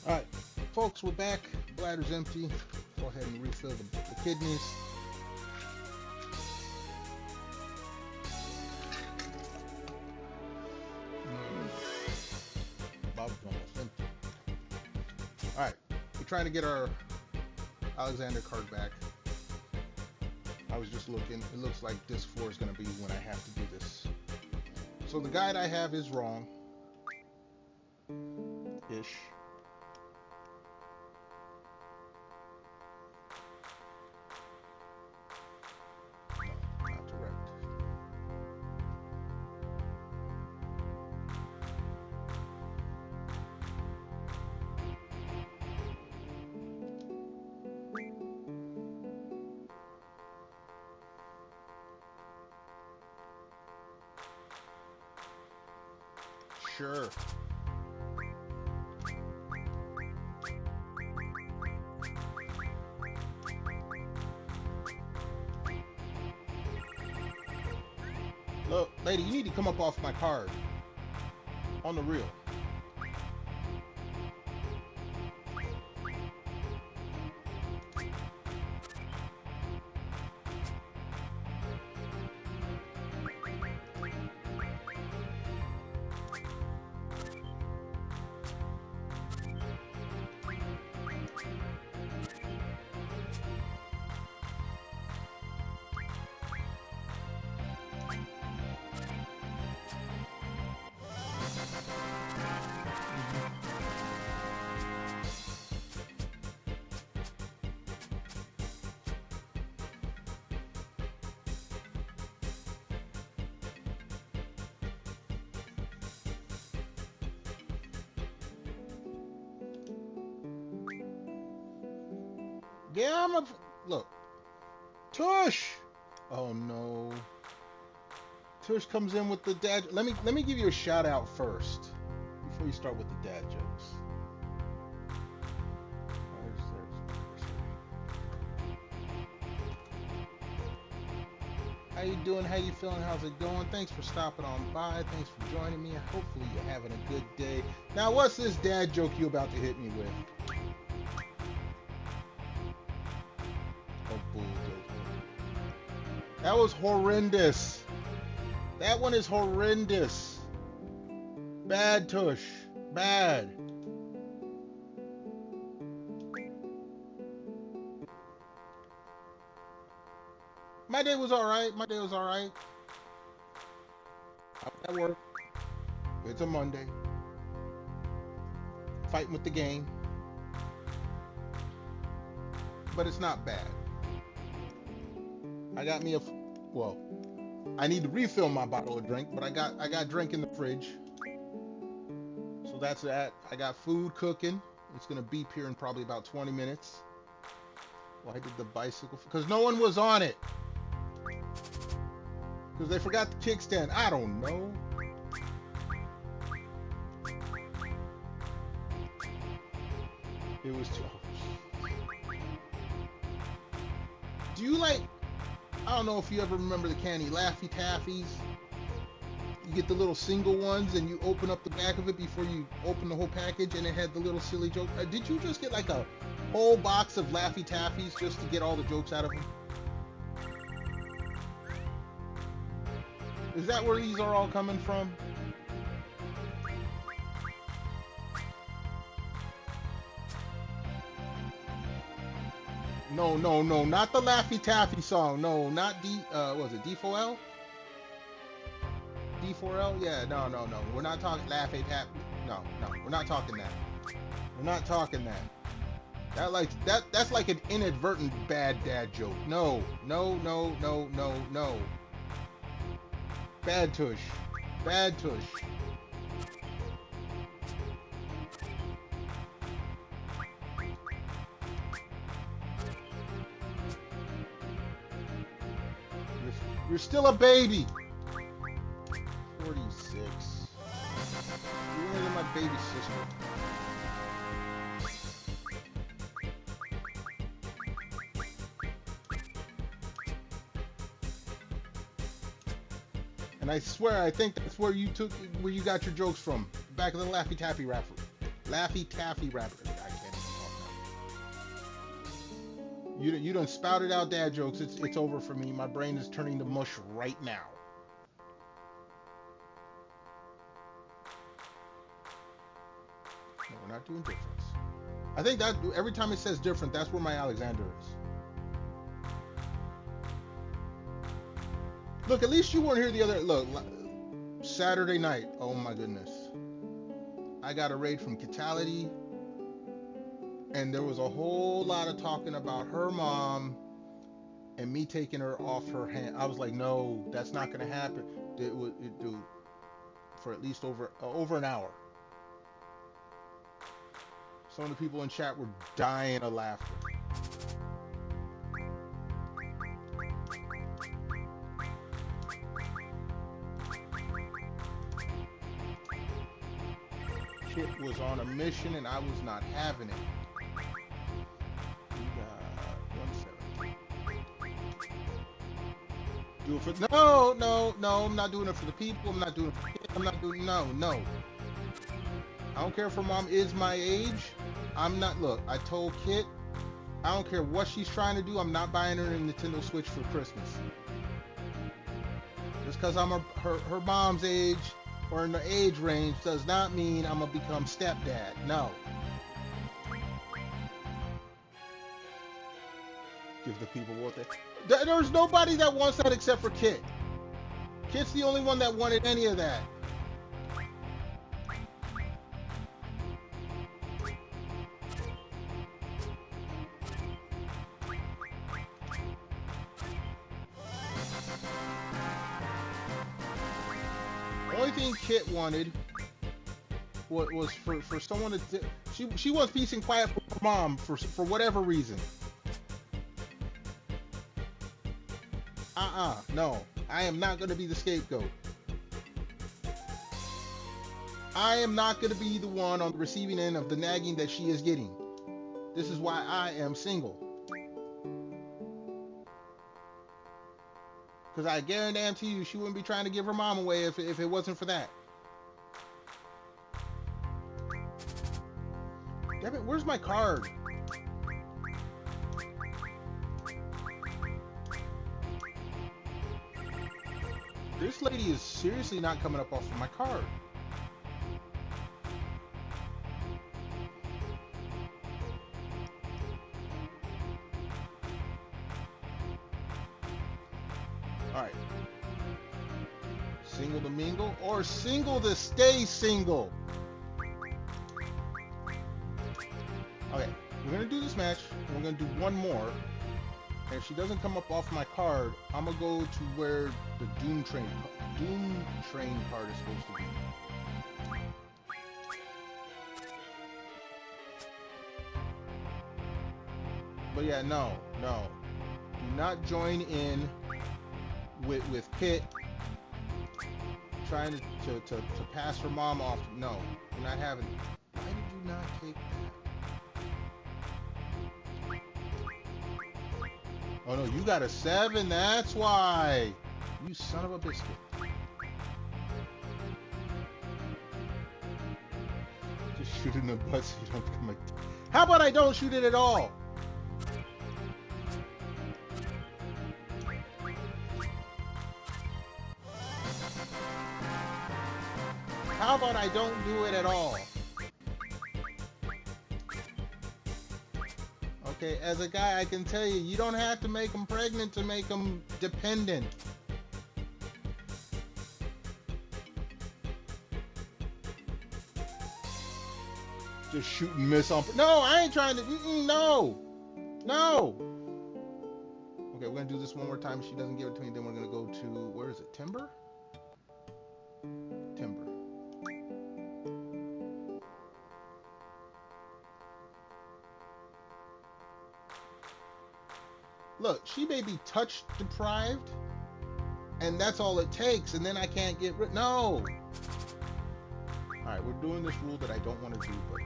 Alright, folks, we're back. Bladder's empty. Go ahead and refill the kidneys. Bob's almost empty. Alright, we're trying to get our Alexander card back. I was just looking. It looks like disc 4 is going to be when I have to do this. So the guide I have is wrong. Ish. Sure. Look, lady, you need to come up off my card. On the real. Yeah, look. Tush! Oh no. Tush comes in with the dad. Let me give you a shout out first before you start with the dad jokes. How you doing? How you feeling? How's it going? Thanks for stopping on by. Thanks for joining me. Hopefully you're having a good day. Now, what's this dad joke you about to hit me with? Oh, bull. That was horrendous. That one is horrendous. Bad, Tush. Bad. My day was alright. My day was alright. I was at work. It's a Monday. Fighting with the game. But it's not bad. I got me a... Well, I need to refill my bottle of drink, but I got drink in the fridge. So that's that. I got food cooking. It's going to beep here in probably about 20 minutes. Why did the bicycle... Because no one was on it. Because they forgot the kickstand. I don't know. It was too... Do you like... I don't know if you ever remember the candy Laffy Taffies. You get the little single ones and you open up the back of it before you open the whole package and it had the little silly joke. Did you just get like a whole box of Laffy Taffies just to get all the jokes out of them? Is that where these are all coming from? No, not the Laffy Taffy song. No, not what was it, D4L? D4L? Yeah, no. We're not talking Laffy Taffy. No, we're not talking that. We're not talking that. That's like an inadvertent bad dad joke. No. Bad Tush. Bad Tush. You're still a baby. 46. You're younger than my baby sister. And I swear, I think that's where you got your jokes from. Back of the Laffy Taffy rapper. Laffy Taffy rapper. I can't even talk now. You done spouted out dad jokes. It's over for me. My brain is turning to mush right now. No, we're not doing difference. I think that every time it says different, that's where my Alexander is. Look, at least you weren't here the other... Look, Saturday night. Oh my goodness. I got a raid from Catality. And there was a whole lot of talking about her mom and me taking her off her hand. I was like, no, that's not going to happen. It do for at least over an hour. Some of the people in chat were dying of laughter. Kit was on a mission and I was not having it. We got 170. Do it for no, I'm not doing it for the people. I'm not doing it for Kit. I'm not doing no. I don't care if her mom is my age. I'm not. Look, I told Kit, I don't care what she's trying to do. I'm not buying her a Nintendo Switch for Christmas. Just because I'm her mom's age or in the age range does not mean I'm gonna become stepdad. No. Give the people what they... There's nobody that wants that except for Kit. Kit's the only one that wanted any of that. The only thing Kit wanted was for someone to... She wants peace and quiet for her mom for whatever reason. No. I am not going to be the scapegoat. I am not going to be the one on the receiving end of the nagging that she is getting. This is why I am single. Because I guarantee you she wouldn't be trying to give her mom away if it wasn't for that. Damn it, where's my card? This lady is seriously not coming up off of my card. Alright. Single to mingle or single to stay single. Okay, we're gonna do this match, and we're gonna do one more. And if she doesn't come up off my card, I'm gonna go to where the Doom Train part is supposed to be. But yeah, no. Do not join in with Pit trying to pass her mom off. No, we're not having it. Why did you not take that? Oh no, you got a 7, that's why. You son of a biscuit. Just shoot it in the butt so you don't become a... How about I don't shoot it at all? How about I don't do it at all? Okay, as a guy, I can tell you, you don't have to make them pregnant to make them dependent. Just shoot and miss on... No, I ain't trying to... no! No! Okay, we're gonna do this one more time. If she doesn't give it to me, then we're gonna go to... Where is it? Timber? Timber. Look, she may be touch deprived, and that's all it takes, and then I can't get rid... No! Alright, we're doing this rule that I don't want to do, but...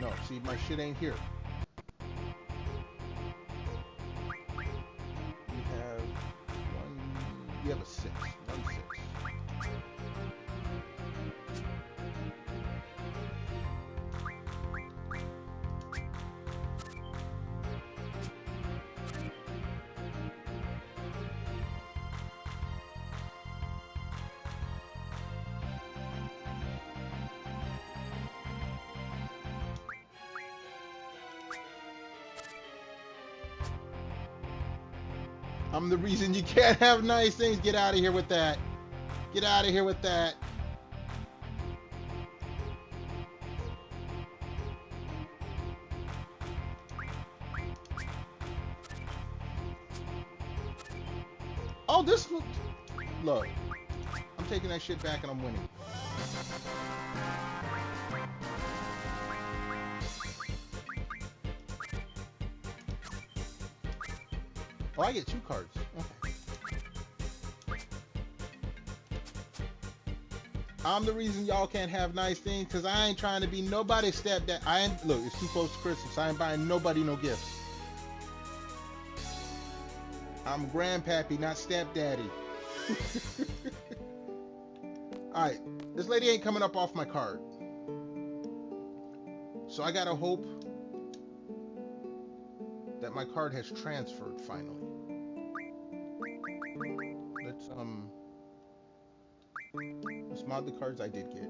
No, see, my shit ain't here. You have a 6. 1 6. I'm the reason you can't have nice things. Get out of here with that. Get out of here with that. Oh, this... Look. I'm taking that shit back and I'm winning. Oh, I get 2 cards. Okay. I'm the reason y'all can't have nice things, because I ain't trying to be nobody's stepdad. I ain't... Look, it's too close to Christmas. I ain't buying nobody no gifts. I'm grandpappy, not stepdaddy. Alright, this lady ain't coming up off my card. So I gotta hope that my card has transferred finally. Let's mod the cards I did get.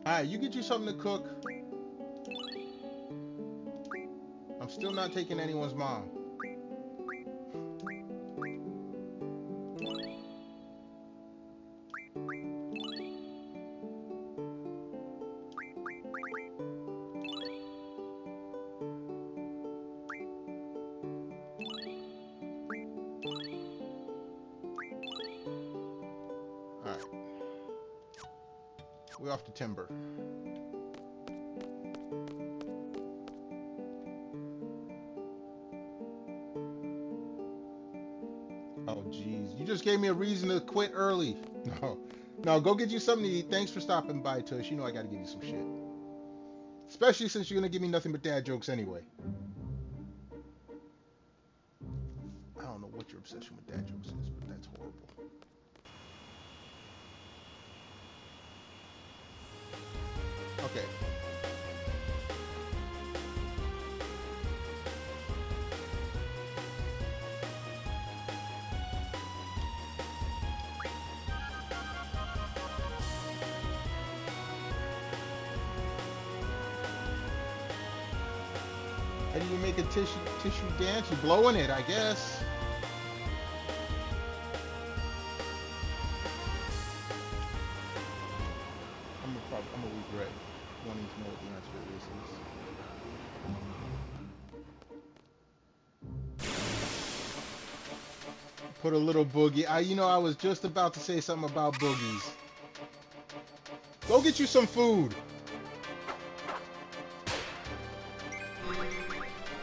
Alright, you get you something to cook. I'm still not taking anyone's mom. Alright. We're off to Timber. Oh, jeez. You just gave me a reason to quit early. No. No, go get you something to eat. Thanks for stopping by, Tush. You know I gotta give you some shit. Especially since you're gonna give me nothing but dad jokes anyway. I don't know what your obsession with dad jokes is, but that's horrible. Okay. How do you make a tissue dance? You blowing it, I guess. I'm gonna regret wanting to know what the answer to this is. Put a little boogie. I was just about to say something about boogies. Go get you some food.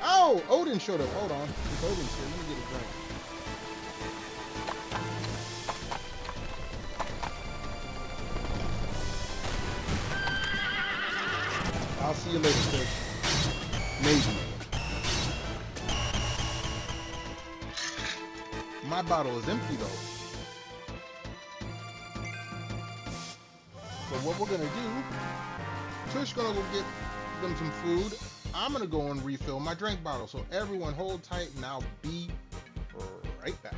Oh, Odin showed up. Hold on. It's Odin's here. Let me get a drink. I'll see you later, Fish. Maybe. My bottle is empty, though. So what we're gonna do, Tush gonna go get them some food. I'm gonna go and refill my drink bottle. So everyone hold tight and I'll be right back.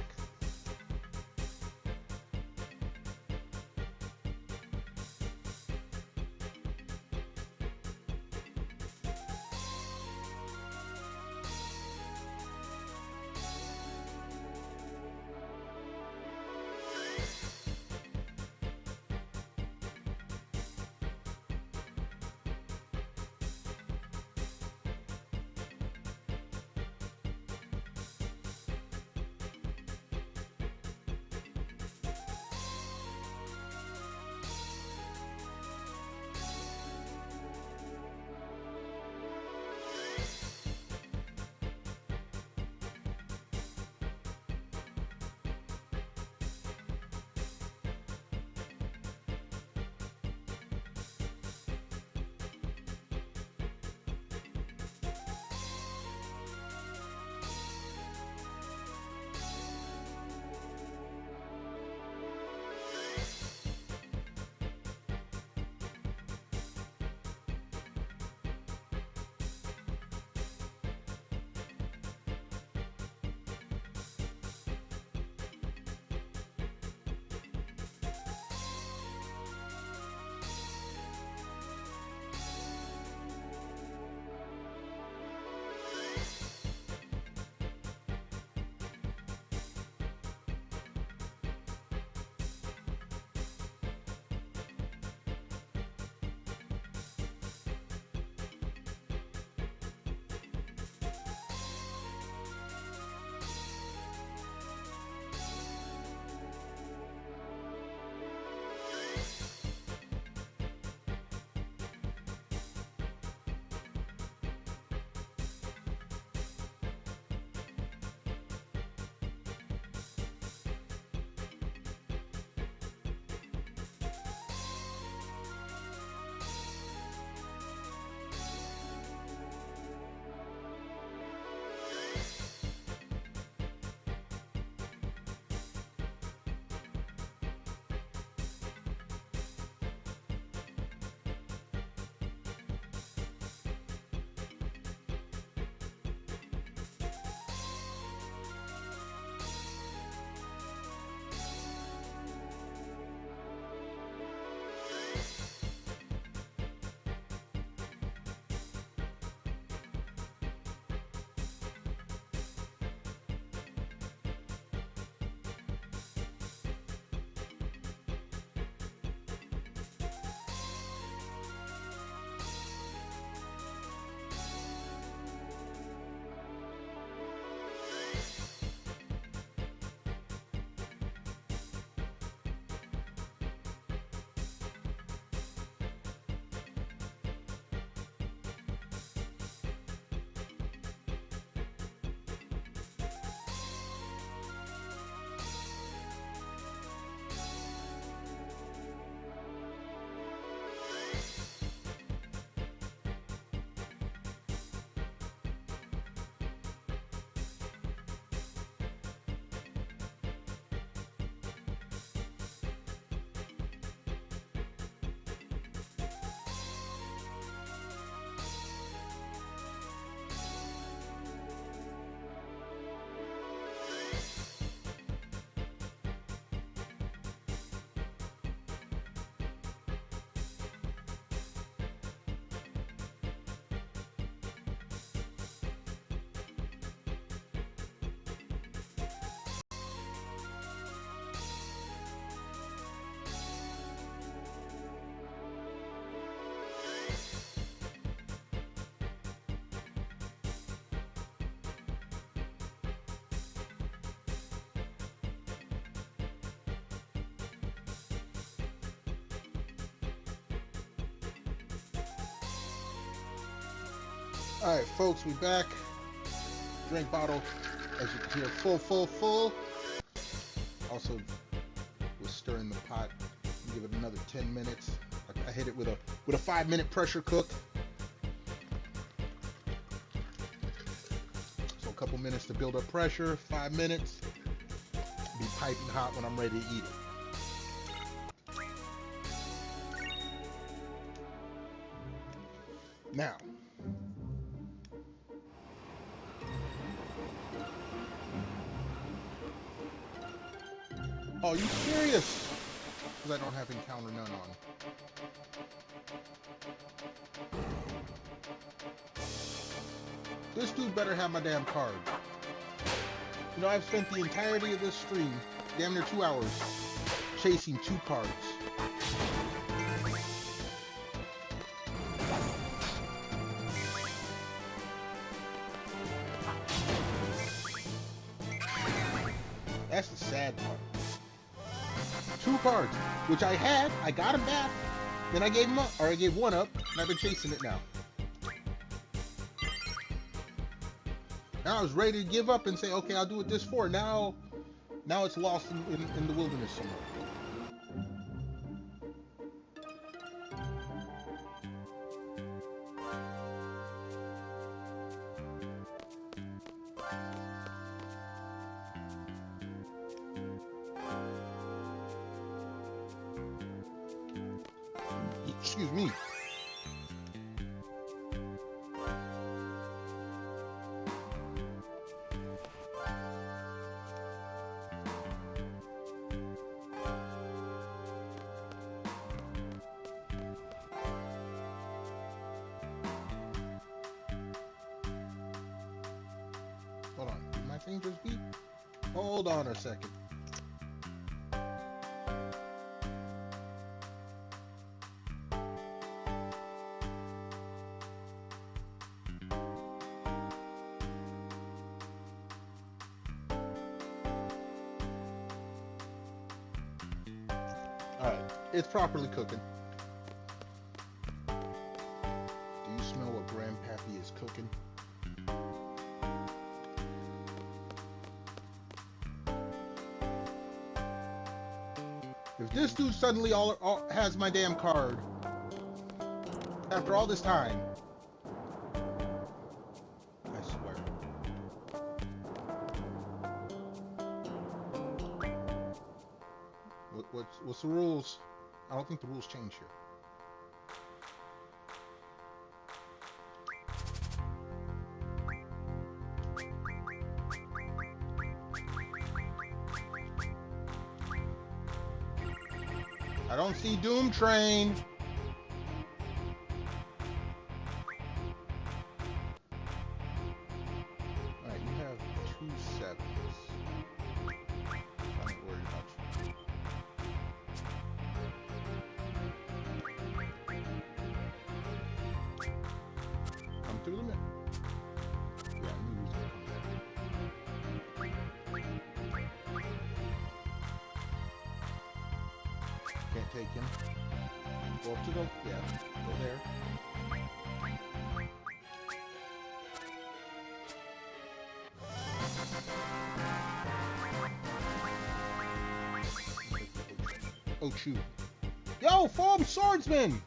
All right, folks, we back. Drink bottle, as you can hear, full. Also, was stirring the pot. Give it another 10 minutes. I hit it with a 5-minute pressure cook. So a couple minutes to build up pressure. 5 minutes. Be piping hot when I'm ready to eat it. Now. Oh, you serious? Because I don't have encounter none on. This dude better have my damn card. You know, I've spent the entirety of this stream, damn near 2 hours, chasing 2 cards. That's the sad part. 2 cards, which I had, I got them back, then I gave them up, or I gave 1 up, and I've been chasing it now. Now I was ready to give up and say, okay, I'll do it this 4. Now it's lost in the wilderness somewhere. Excuse me. Hold on. Did my thing just beep? Hold on a second. Alright, it's properly cooking. Do you smell what Grandpappy is cooking? If this dude suddenly all has my damn card, after all this time, I swear. What's the rules? I don't think the rules change here. I don't see Doom Train. Alright, you have 2 sevens. I'm not worried about you. Come through the middle. Yeah, I knew he was gonna come there. Can't take him. Go up to the, yeah, go there. Oh, shoot. Yo, Foam Swordsman!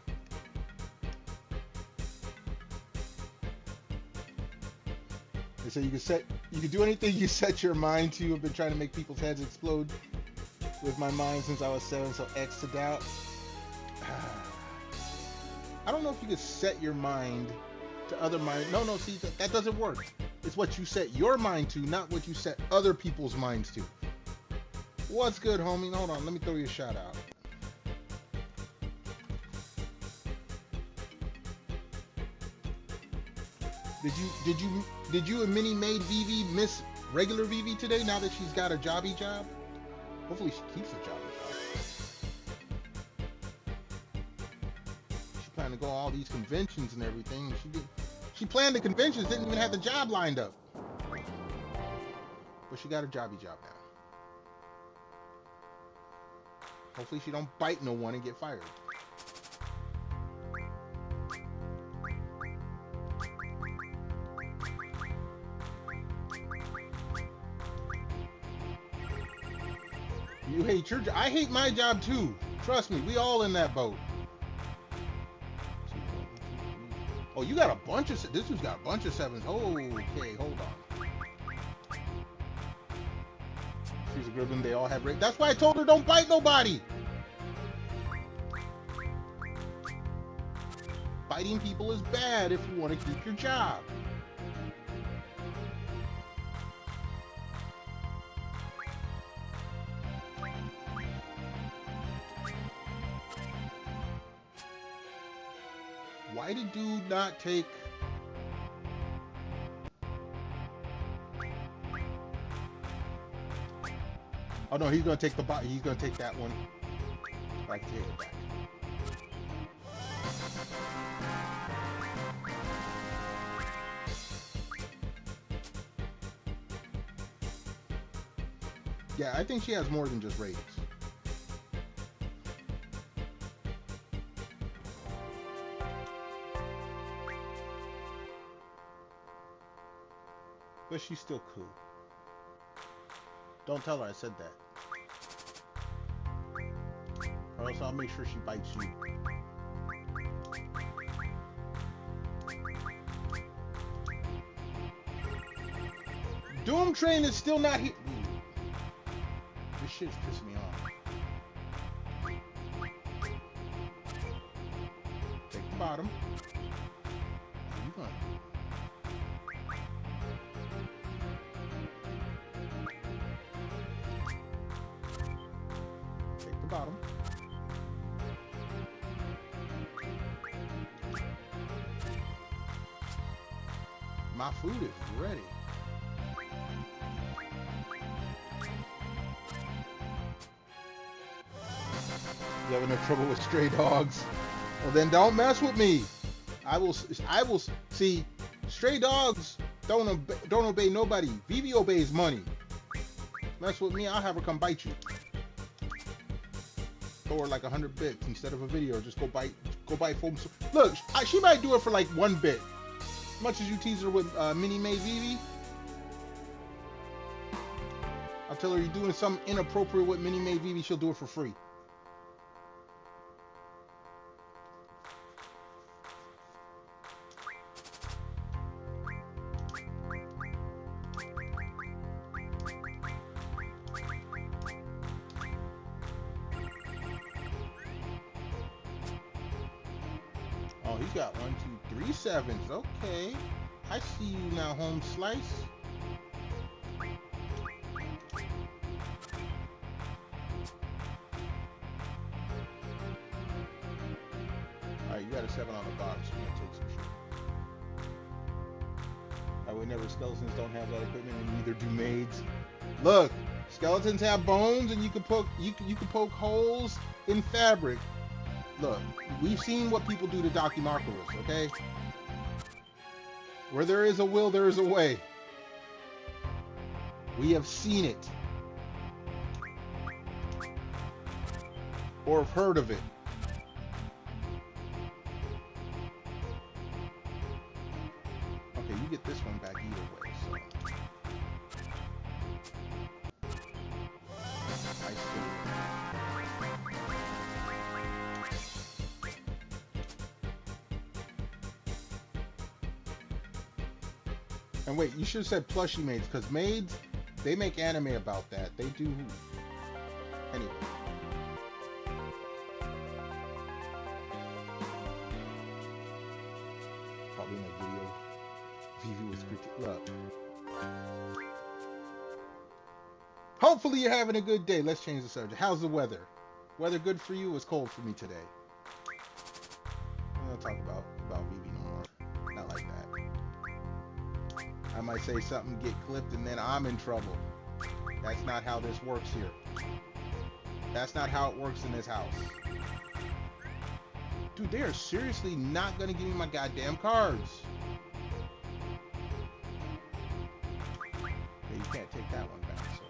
They say you can do anything you set your mind to. I've been trying to make people's heads explode with my mind since I was 7, so X to doubt. I don't know if you could set your mind to other mind. No, see, that doesn't work. It's what you set your mind to, not what you set other people's minds to. What's good, homie? Hold on, let me throw you a shout out. Did you and Minnie made Vivi miss regular Vivi today now that she's got a jobby job? Hopefully she keeps a jobby job. She planned to go to all these conventions and everything. She planned the conventions, didn't even have the job lined up. But she got a jobby job now. Hopefully she don't bite no one and get fired. You hate your job. I hate my job too. Trust me, we all in that boat. Oh, you got a bunch of... This dude's got a bunch of 7s. Oh, okay, hold on. She's a gribbon. They all have... That's why I told her don't bite nobody. Biting people is bad if you want to keep your job. Why did dude not take... Oh no, he's gonna take the bot. He's gonna take that one. I can take it back. Yeah, I think she has more than just ratings. But she's still cool. Don't tell her I said that. Or else I'll make sure she bites you. Doom Train is still not here. This shit's pissing me off. Take the bottom. Where you going? Take the bottom. My food is ready. You having no trouble with stray dogs? Well, then don't mess with me. I will see. Stray dogs don't obey nobody. Vivi obeys money. Mess with me, I'll have her come bite you. Throw her like 100 bits instead of a video. Just go bite for. Look, she might do it for like 1 bit. As much as you tease her with Mini May Vivi. I'll tell her you're doing something inappropriate with Mini May Vivi. She'll do it for free. Oh, he's got 1, 2, 3 7s. Okay. I see you now, home slice. Alright, you got a 7 on the bottom, so you're gonna take some shit. I would never, skeletons don't have that equipment, and neither do maids. Look, skeletons have bones, and you can poke holes in fabric. Look, we've seen what people do to Dakimakuras, okay? Where there is a will, there is a way. We have seen it. Or have heard of it. Okay, you get this one back either way, so. I still... And wait, you should have said plushie maids, because maids, they make anime about that. They do. Anyway. Probably in a video. Vivi was look. Hopefully you're having a good day. Let's change the subject. How's the weather? Weather good for you? It's cold for me today. I'm gonna talk about Vivi no more. Not like that. I might say something, get clipped, and then I'm in trouble. That's not how this works here. That's not how it works in this house. Dude, they are seriously not gonna give me my goddamn cards. Okay, you can't take that one back, so.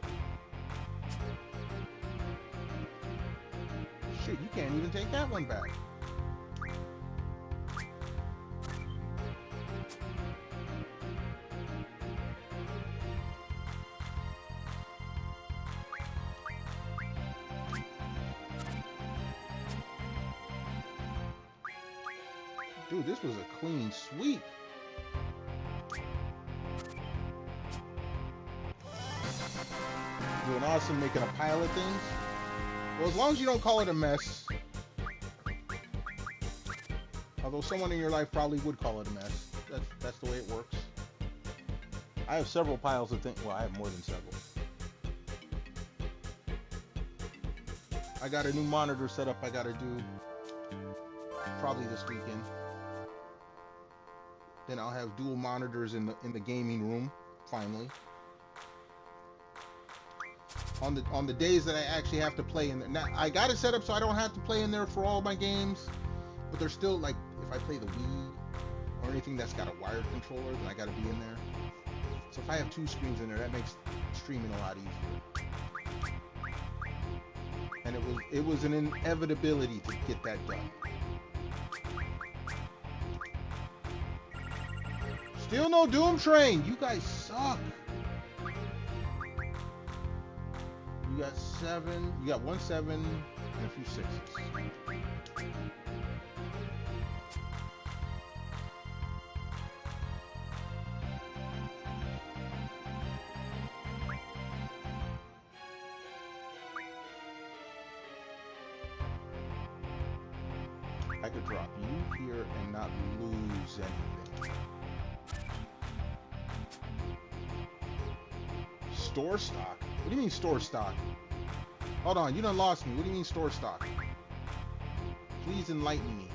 Shit, you can't even take that one back. Dude, this was a clean sweep. Doing awesome, making a pile of things. Well, as long as you don't call it a mess. Although someone in your life probably would call it a mess. That's the way it works. I have several piles of things. Well, I have more than several. I got a new monitor set up I gotta do probably this weekend. Then I'll have dual monitors in the gaming room finally. On the days that I actually have to play in there. Now I got it set up so I don't have to play in there for all my games, but there's still, like, if I play the Wii or anything that's got a wired controller, then I gotta be in there. So if I have two screens in there, that makes streaming a lot easier. And it was an inevitability to get that done. Still no Doom Train. You guys suck. You got 7. You got 1 7 and a few 6s. I could drop you here and not lose anything. Store stock? What do you mean store stock? Hold on, you done lost me. What do you mean store stock? Please enlighten me.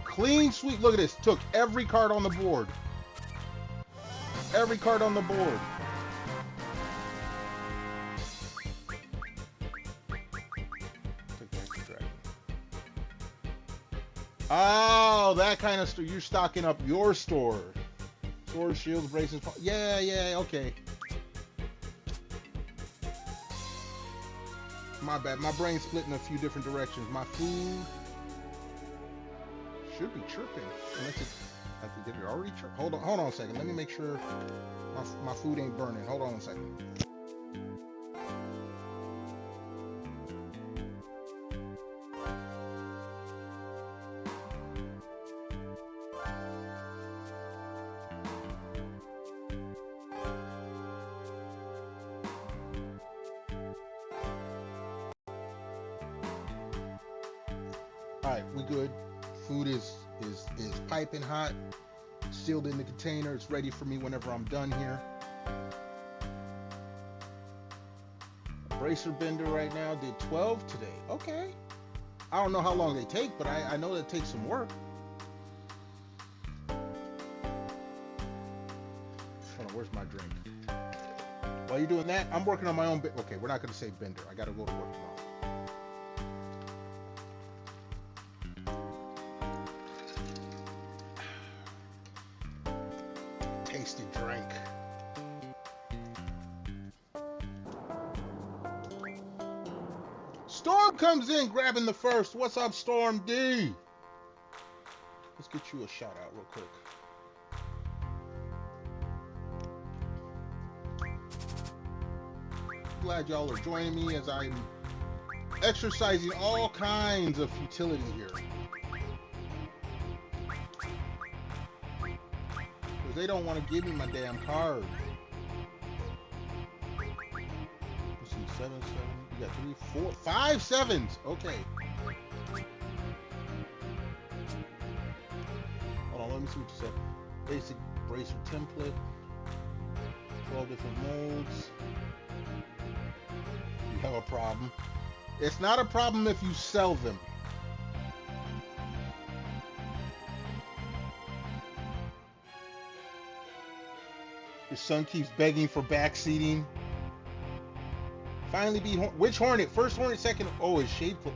Clean sweep. Look at this. Took every card on the board. Every card on the board. Oh, that kind of store. You're stocking up your store. Swords, shields, braces. Yeah, okay. My bad. My brain's split in a few different directions. My food should be chirping. Unless did it already chirp? Hold on a second. Let me make sure my food ain't burning. Hold on a second. Alright, we good. Food is piping hot, sealed in the container. It's ready for me whenever I'm done here. Bracer bender right now did 12 today. Okay. I don't know how long they take, but I know that takes some work. Hold on, where's my drink? While you're doing that, I'm working on my own okay, we're not going to say bender. I got to go to work tomorrow. Tasty drink. Storm comes in, grabbing the first. What's up, Storm D? Let's get you a shout out real quick. Glad y'all are joining me as I'm exercising all kinds of futility here. Because they don't want to give me my damn card. Let's see, 7, 7. You got 3, 4, 5 7s. Okay. Hold on, let me see what you said. Basic bracer template. 12 different molds. You have a problem. It's not a problem if you sell them. Your son keeps begging for backseating. Finally beat which Hornet? First Hornet, second. Oh, it's Shadeful.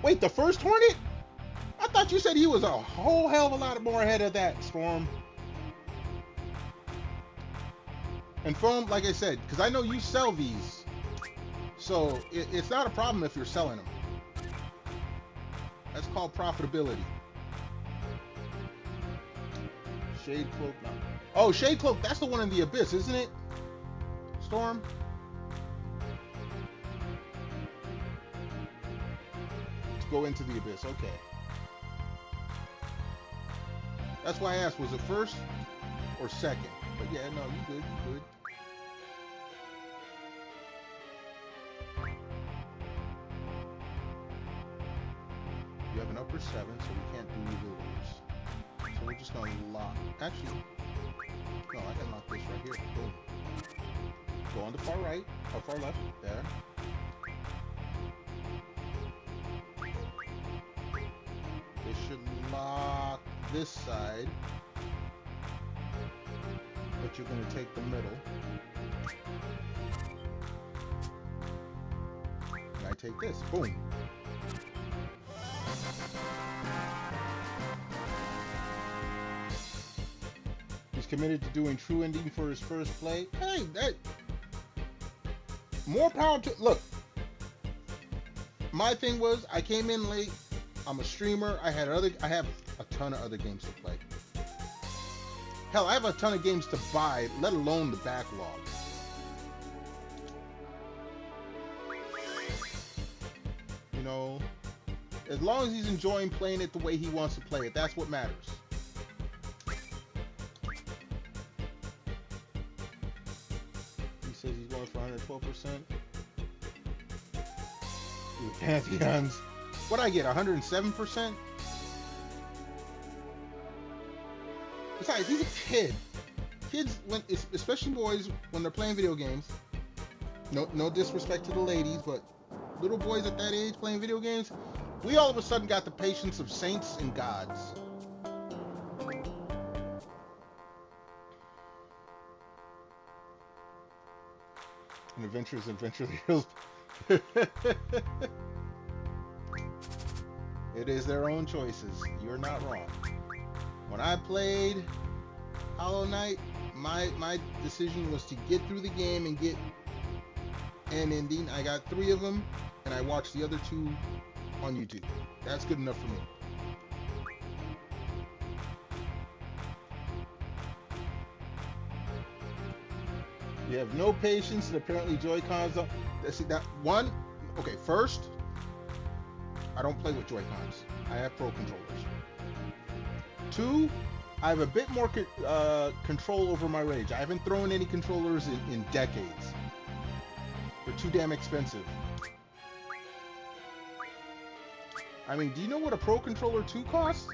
Wait, the first Hornet? I thought you said he was a whole hell of a lot more ahead of that, Storm. And Foam, like I said, because I know you sell these. So it's not a problem if you're selling them. That's called profitability. Shade Cloak. No. Oh, Shade Cloak. That's the one in the Abyss, isn't it? Storm. Let's go into the Abyss. Okay. That's why I asked, was it first or second? But yeah, no, you good, you good. You have an upper 7, so we can't do either of those. So we're just gonna lock. Actually, no, I can lock this right here. Boom. Go on the far right, or far left. There. This should lock this side. But you're gonna take the middle. And I take this. Boom. He's committed to doing true ending for his first play. Hey, that more power to look. My thing was I came in late. I'm a streamer. I have a ton of other games to play. Hell, I have a ton of games to buy, let alone the backlog. You know, as long as he's enjoying playing it the way he wants to play it, that's what matters. He says he's going for 112%. Pantheons. What'd I get, 107%? Besides, he's a kid. Kids, especially boys, when they're playing video games, no disrespect to the ladies, but little boys at that age playing video games, we all of a sudden got the patience of saints and gods. And adventures heroes. It is their own choices. You're not wrong. When I played Hollow Knight, my decision was to get through the game and get an ending. I got 3 of them, and I watched the other 2 on YouTube. That's good enough for me. You have no patience, and apparently Joy-Cons don't. See that one? Okay, first, I don't play with Joy-Cons. I have Pro controllers. 2, I have a bit more control over my rage. I haven't thrown any controllers in decades. They're too damn expensive. I mean, do you know what a Pro Controller 2 costs?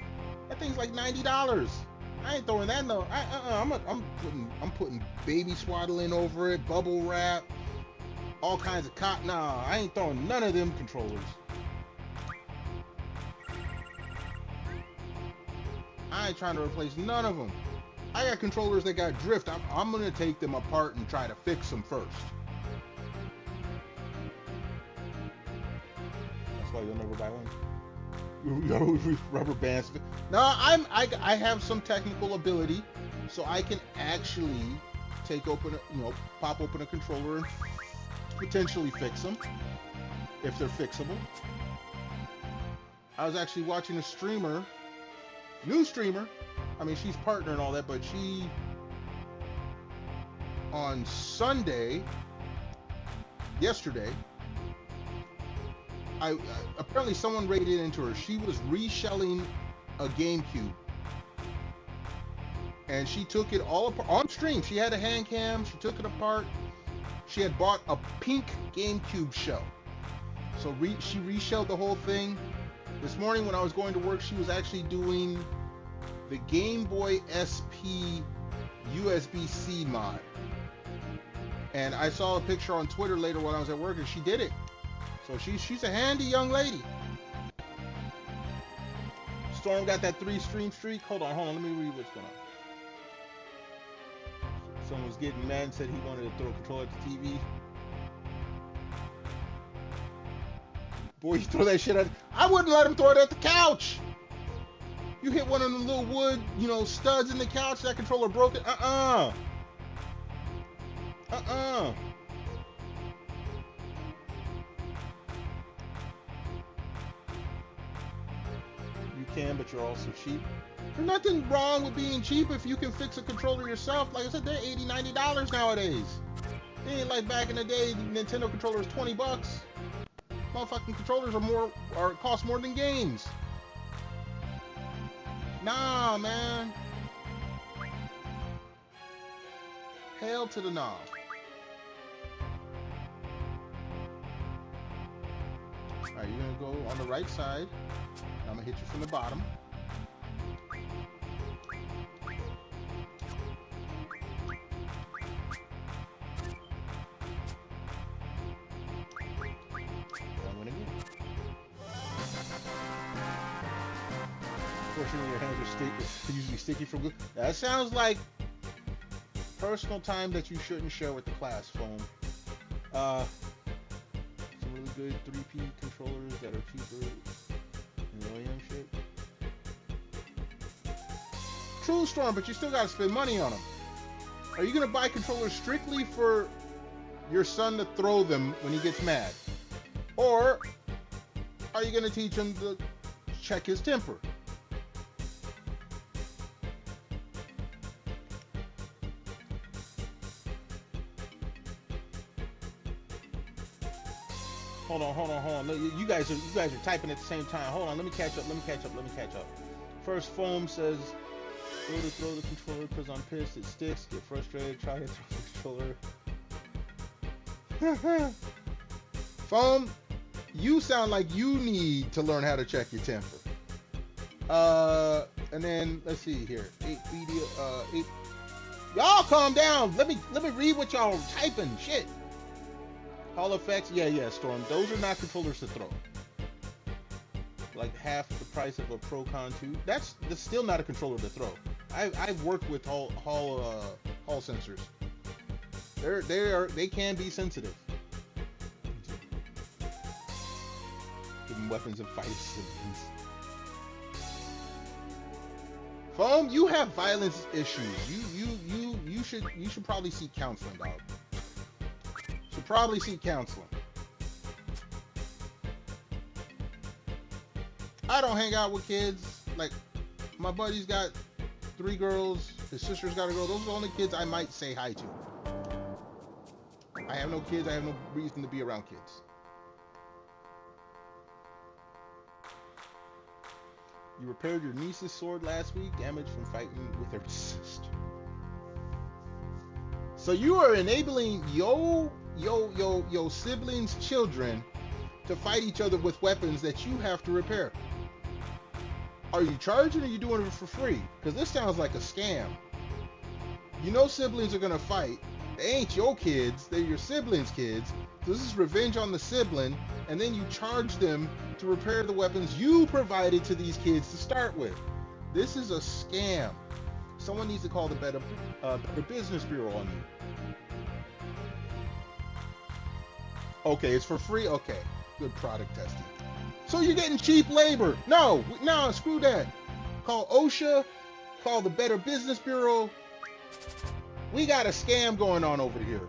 That thing's like $90. I ain't throwing that no. I'm putting baby swaddling over it, bubble wrap, all kinds of cotton. Nah, I ain't throwing none of them controllers. I ain't trying to replace none of them. I got controllers that got drift. I'm gonna take them apart and try to fix them first. That's why you'll never buy one. Rubber bands. No, I have some technical ability, so I can actually pop open a controller and potentially fix them if they're fixable. I was actually watching a streamer. New streamer, I mean, she's partner and all that, but she, on Sunday, yesterday, apparently someone raided into her. She was reshelling a GameCube, and she took it all apart on stream. She had a hand cam, she took it apart. She had bought a pink GameCube shell, so she reshelled the whole thing. This morning when I was going to work, she was actually doing the Game Boy SP USB-C mod. And I saw a picture on Twitter later when I was at work, and she did it. So she's a handy young lady. Storm got that 3-stream streak. Hold on, let me read what's going on. Someone was getting mad and said he wanted to throw a controller at the TV. Boy, you throw that shit at... I wouldn't let him throw it at the couch. You hit one of the little wood, studs in the couch, that controller broke it. can, but you're also cheap. There's nothing wrong with being cheap if you can fix a controller yourself. Like I said, they're $80, $90 nowadays. It ain't like back in the day, Nintendo controllers $20. Motherfucking controllers cost more than games. Nah, man. Hell to the knob. Alright, you're gonna go on the right side. I'm gonna hit you from the bottom. Unfortunately, your hands are usually sticky from glue. That sounds like personal time that you shouldn't share with the class, Foam. Some really good 3P controllers that are cheaper and OEM shit. True, Storm, but you still gotta spend money on them. Are you gonna buy controllers strictly for your son to throw them when he gets mad? Or are you gonna teach him to check his temper? Hold on. Look, you guys are typing at the same time. Hold on, let me catch up. First, Foam says, go to throw the controller because I'm pissed. It sticks. Get frustrated. Try to throw the controller. Foam, you sound like you need to learn how to check your temper. And then let's see here. 8 video. 8. Y'all calm down. Let me read what y'all are typing. Shit. Hall effects, yeah, Storm. Those are not controllers to throw. Like half the price of a Pro-Con 2. That's still not a controller to throw. I've worked with Hall sensors. They can be sensitive. Giving weapons and fighting siblings. Foam, you have violence issues. You should probably seek counseling, dog. Probably seek counseling. I don't hang out with kids. Like, my buddy's got 3 girls. His sister's got a girl. Those are the only kids I might say hi to. I have no kids. I have no reason to be around kids. You repaired your niece's sword last week. Damage from fighting with her sister. So you are enabling your siblings' children to fight each other with weapons that you have to repair. Are you charging or are you doing it for free? Because this sounds like a scam. You know siblings are going to fight. They ain't your kids. They're your siblings' kids. So this is revenge on the sibling. And then you charge them to repair the weapons you provided to these kids to start with. This is a scam. Someone needs to call the Better Business Bureau on you. Okay, it's for free? Okay, good product testing. So you're getting cheap labor. No, screw that. Call OSHA, call the Better Business Bureau. We got a scam going on over here.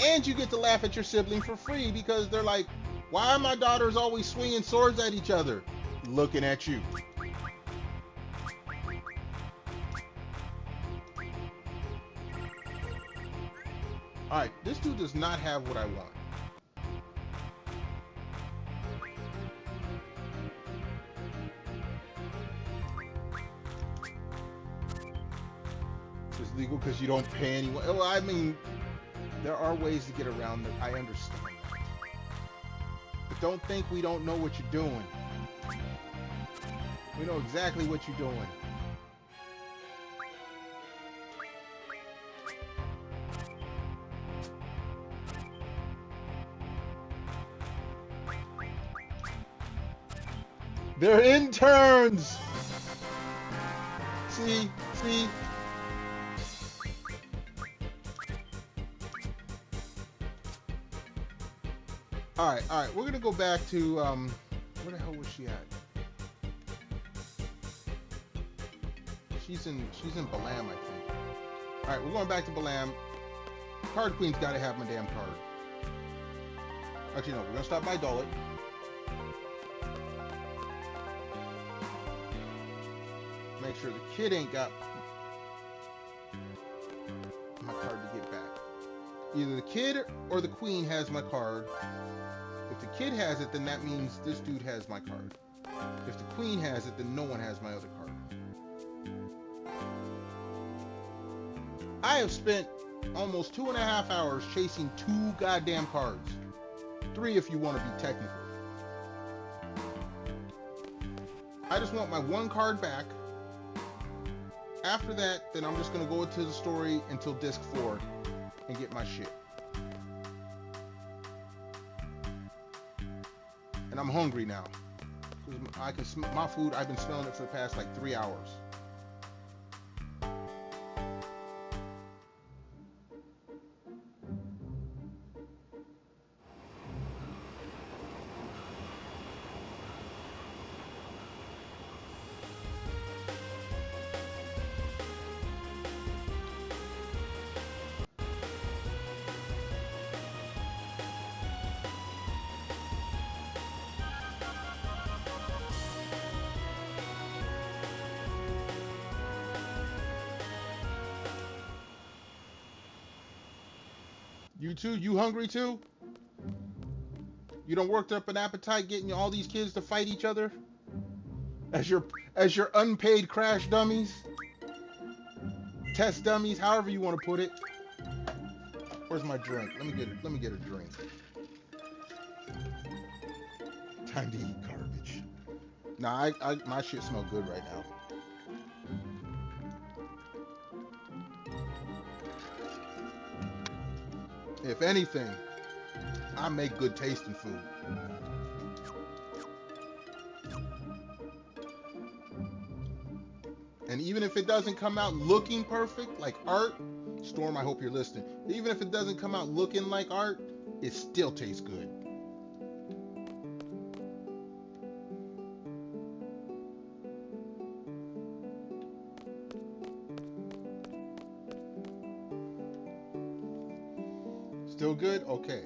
And you get to laugh at your sibling for free because they're like, why are my daughters always swinging swords at each other? Looking at you. Alright, this dude does not have what I want. It's legal because you don't pay anyone. Well, I mean, there are ways to get around it. I understand that. But don't think we don't know what you're doing. We know exactly what you're doing. They're interns! See? Alright, we're gonna go back to, where the hell was she at? She's in Balam, I think. Alright, we're going back to Balam. Card Queen's gotta have my damn card. Actually, no, we're gonna stop by Dullet. make sure the kid ain't got my card to get back. Either the kid or the queen has my card. If the kid has it, then that means this dude has my card. If the queen has it, then no one has my other card. I have spent almost 2.5 hours chasing 2 goddamn cards. 3 if you want to be technical. I just want my 1 card back. After that, then I'm just going to go into the story until disc 4 and get my shit. And I'm hungry now. I can smell my food. I've been smelling it for the past like 3 hours. You too? You hungry too? You done worked up an appetite getting all these kids to fight each other? As your unpaid crash dummies? Test dummies, however you want to put it. Where's my drink? Let me get a drink. Time to eat garbage. Nah, my shit smell good right now. If anything, I make good tasting food. And even if it doesn't come out looking perfect, like art, Storm, I hope you're listening. Even if it doesn't come out looking like art, it still tastes good. Still good? Okay.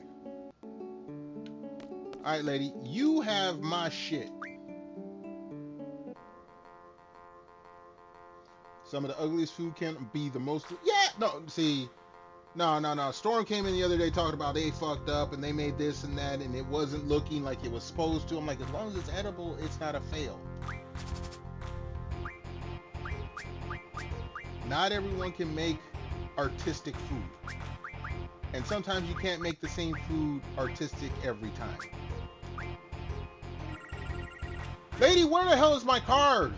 Alright, lady. You have my shit. Some of the ugliest food can be the most... Yeah! No, see... No. Storm came in the other day talking about they fucked up and they made this and that and it wasn't looking like it was supposed to. I'm like, as long as it's edible, it's not a fail. Not everyone can make artistic food. And sometimes you can't make the same food artistic every time. Lady, where the hell is my card?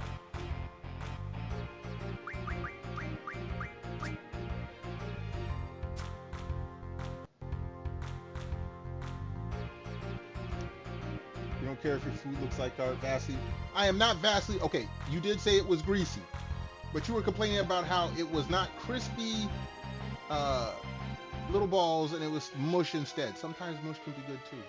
You don't care if your food looks like art, vastly. I am not vastly... Okay, you did say it was greasy. But you were complaining about how it was not crispy... little balls and it was mush instead. Sometimes mush can be good too.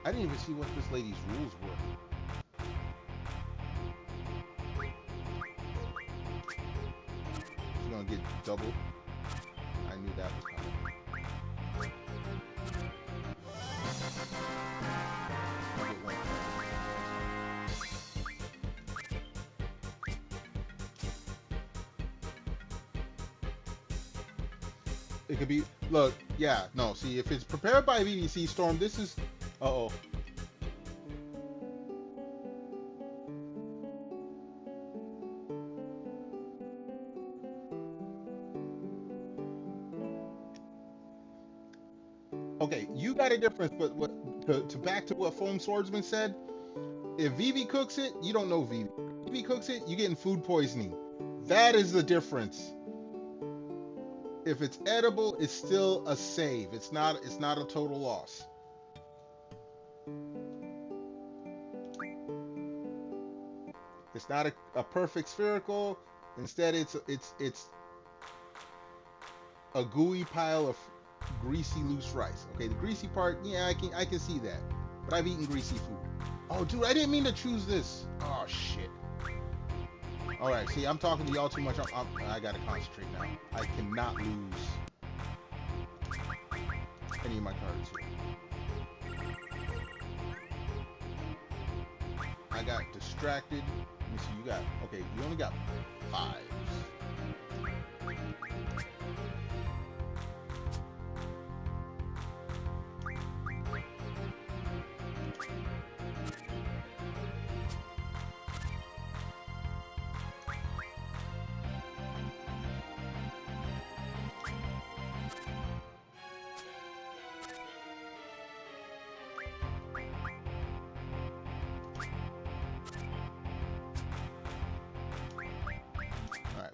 I didn't even see what this lady's rules were. She's gonna get double. I knew that was coming. It could be, look, yeah, no, see, if it's prepared by BBC Storm, this is, uh-oh. Okay, you got a difference, but what, to back to what Foam Swordsman said, if Vivi cooks it, you don't know Vivi. If Vivi cooks it, you're getting food poisoning. That is the difference. If it's edible, it's still a save. It's not a total loss. It's not a perfect spherical. Instead, it's a gooey pile of greasy loose rice. Okay, the greasy part, yeah, I can see that. But I've eaten greasy food. Oh, dude, I didn't mean to choose this. Oh shit. All right, see, I'm talking to y'all too much. I gotta concentrate now. I cannot lose any of my cards here. I got distracted. Let me see, you got, okay, you only got 5s.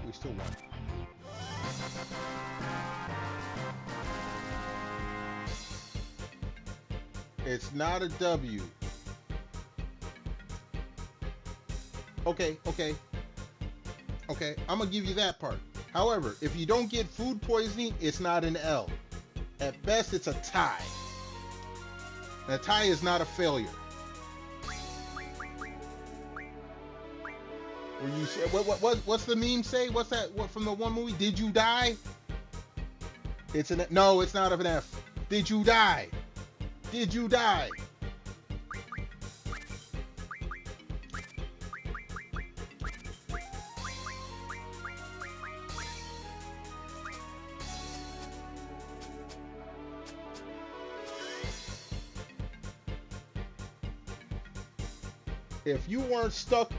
We still won. It's not a W. Okay. I'm gonna give you that part. However, if you don't get food poisoning, it's not an L. At best, it's a tie. And a tie is not a failure. Where you say, what's the meme say? What's that? What from the one movie? Did you die? It's an no. It's not an F. Did you die? Did you die? If you weren't stuck.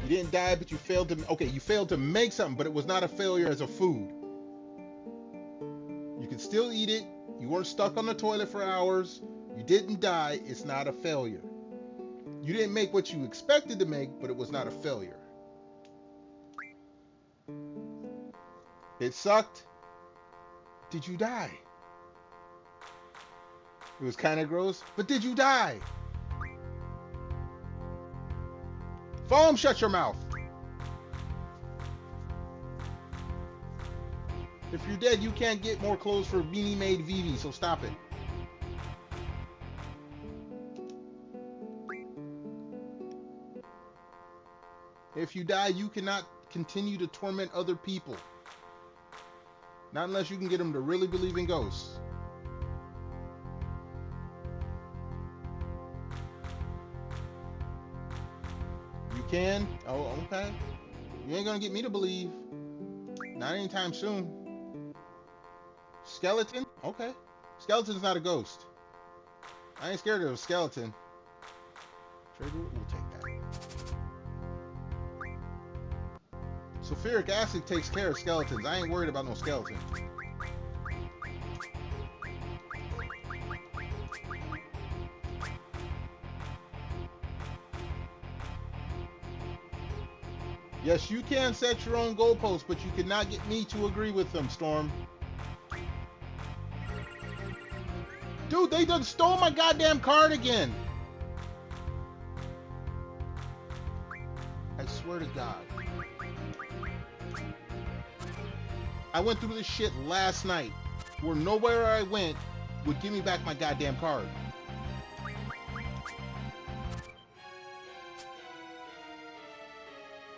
You didn't die, but you failed to. Okay, you failed to make something, but it was not a failure as a food. You could still eat it. You weren't stuck on the toilet for hours. You didn't die. It's not a failure. You didn't make what you expected to make, but it was not a failure. It sucked. Did you die? It was kind of gross, but did you die? Foam, shut your mouth. If you're dead, you can't get more clothes for Beanie Maid Vivi, so stop it. If you die, you cannot continue to torment other people. Not unless you can get them to really believe in ghosts. Can? Oh, okay. You ain't gonna get me to believe. Not anytime soon. Skeleton? Okay. Skeleton's not a ghost. I ain't scared of a skeleton. Trade route? We'll take that. Sulfuric acid takes care of skeletons. I ain't worried about no skeleton. Yes, you can set your own goalposts, but you cannot get me to agree with them, Storm. Dude, they done stole my goddamn card again. I swear to God. I went through this shit last night, where nowhere I went would give me back my goddamn card.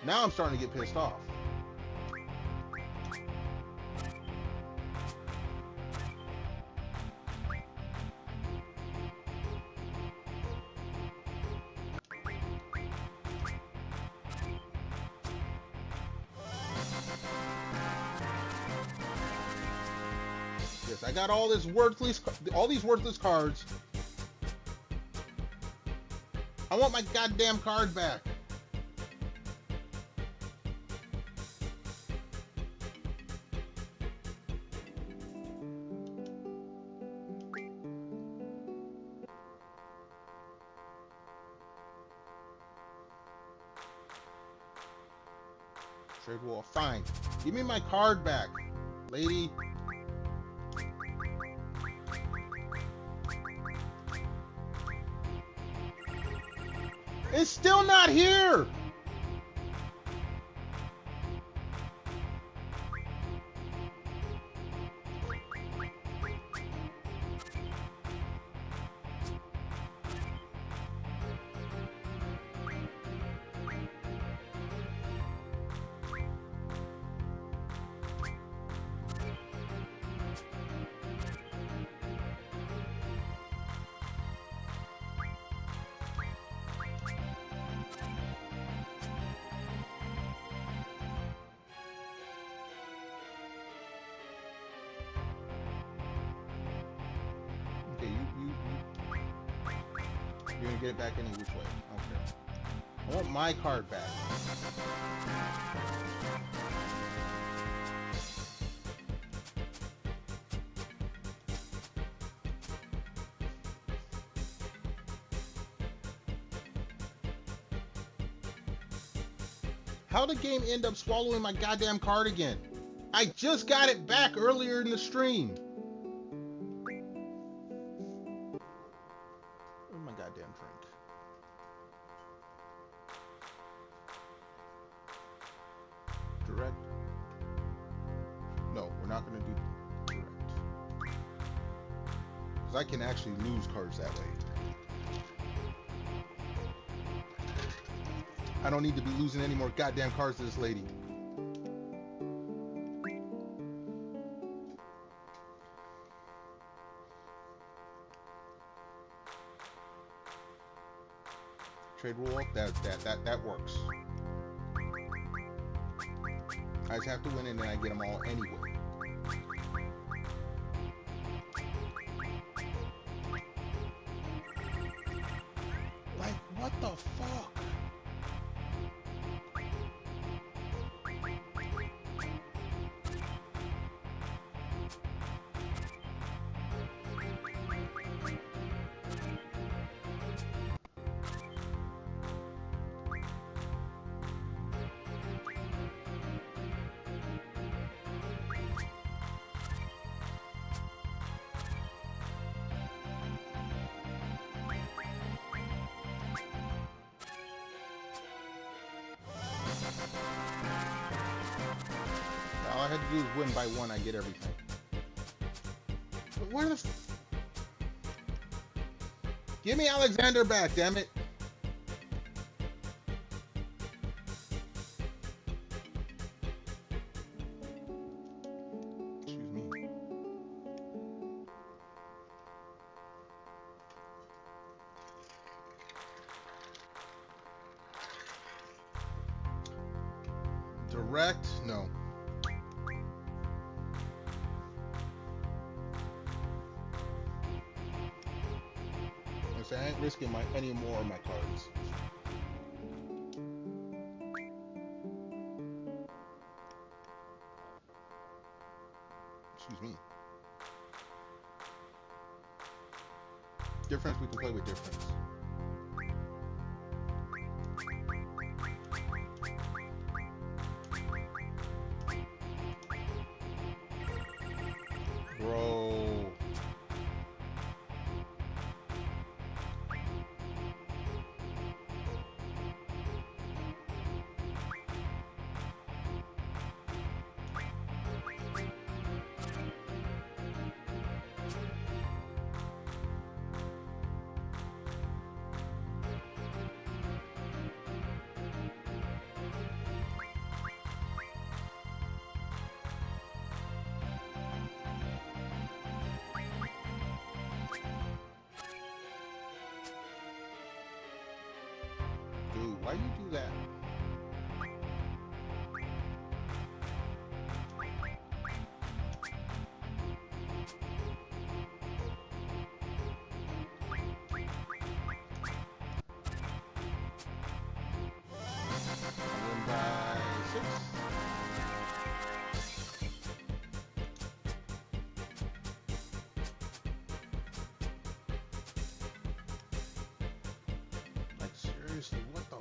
Now I'm starting to get pissed off. Yes, I got all these worthless cards. I want my goddamn card back. Trade wall, fine. Give me my card back, lady. It's still not here. get it back any which way. Okay. I want my card back. How did the game end up swallowing my goddamn card again? I just got it back earlier in the stream. Where's my goddamn drink? Direct? No, we're not going to do direct. Because I can actually lose cards that way. I don't need to be losing any more goddamn cards to this lady. Trade rule, that works. I just have to win and then I get them all anyway. Like, what the fuck? All I had to do is win by one, I get everything. But where the give me Alexander back, damn it. Excuse me. Direct? No. I ain't risking any more of my cards. Excuse me. Difference, we can play with difference. Bro. Why you do that? I win by 6. Like seriously, what the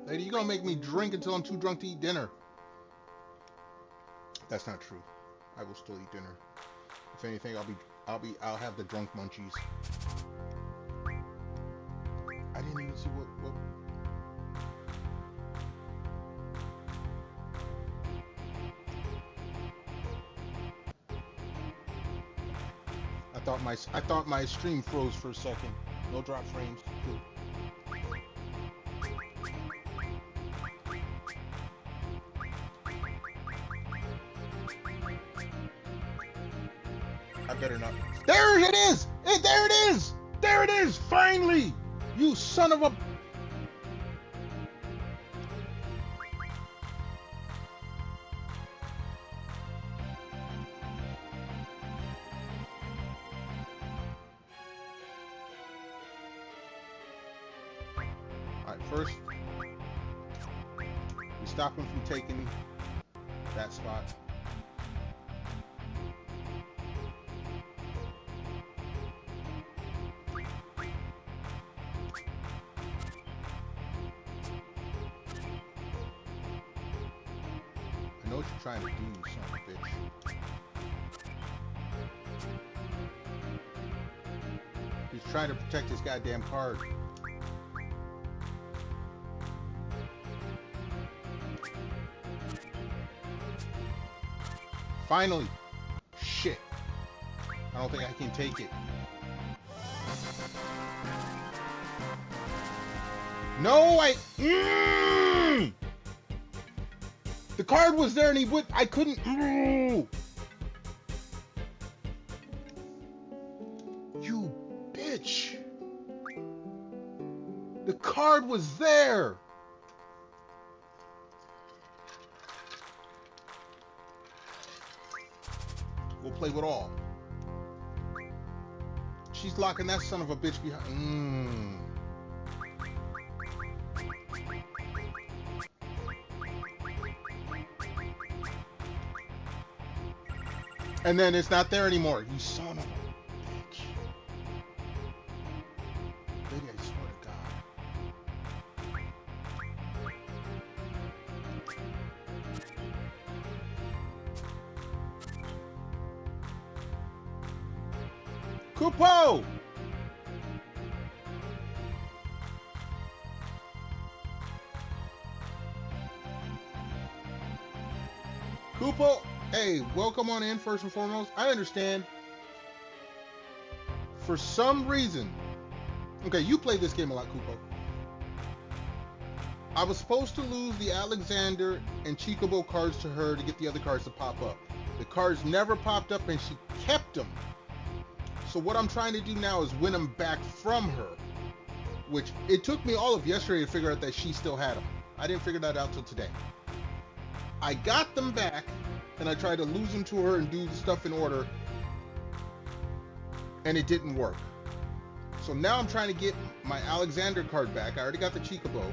lady, you gonna make me drink until I'm too drunk to eat dinner. That's not true. I will still eat dinner. If anything, I'll have the drunk munchies. I didn't even see what I thought my stream froze for a second. No drop frames. Cool. I better not. There it is! There it is! There it is! Finally! You son of a... Alright, first, we stop him from taking that spot. I know what you're trying to do, you son of a bitch. He's trying to protect his goddamn card. Finally! Shit. I don't think I can take it. No, the card was there and he would. I couldn't. You bitch. The card was there. We'll play with all. She's locking that son of a bitch behind. And then it's not there anymore. You son of a bitch. Lady, I swear to God. Kupo! Kupo, hey, welcome on in first and foremost. I understand. For some reason, okay, you played this game a lot, Kupo. I was supposed to lose the Alexander and Chikobo cards to her to get the other cards to pop up. The cards never popped up and she kept them. So what I'm trying to do now is win them back from her, which it took me all of yesterday to figure out that she still had them. I didn't figure that out till today. I got them back, and I tried to lose them to her and do the stuff in order, and it didn't work. So now I'm trying to get my Alexander card back. I already got the Chikobo.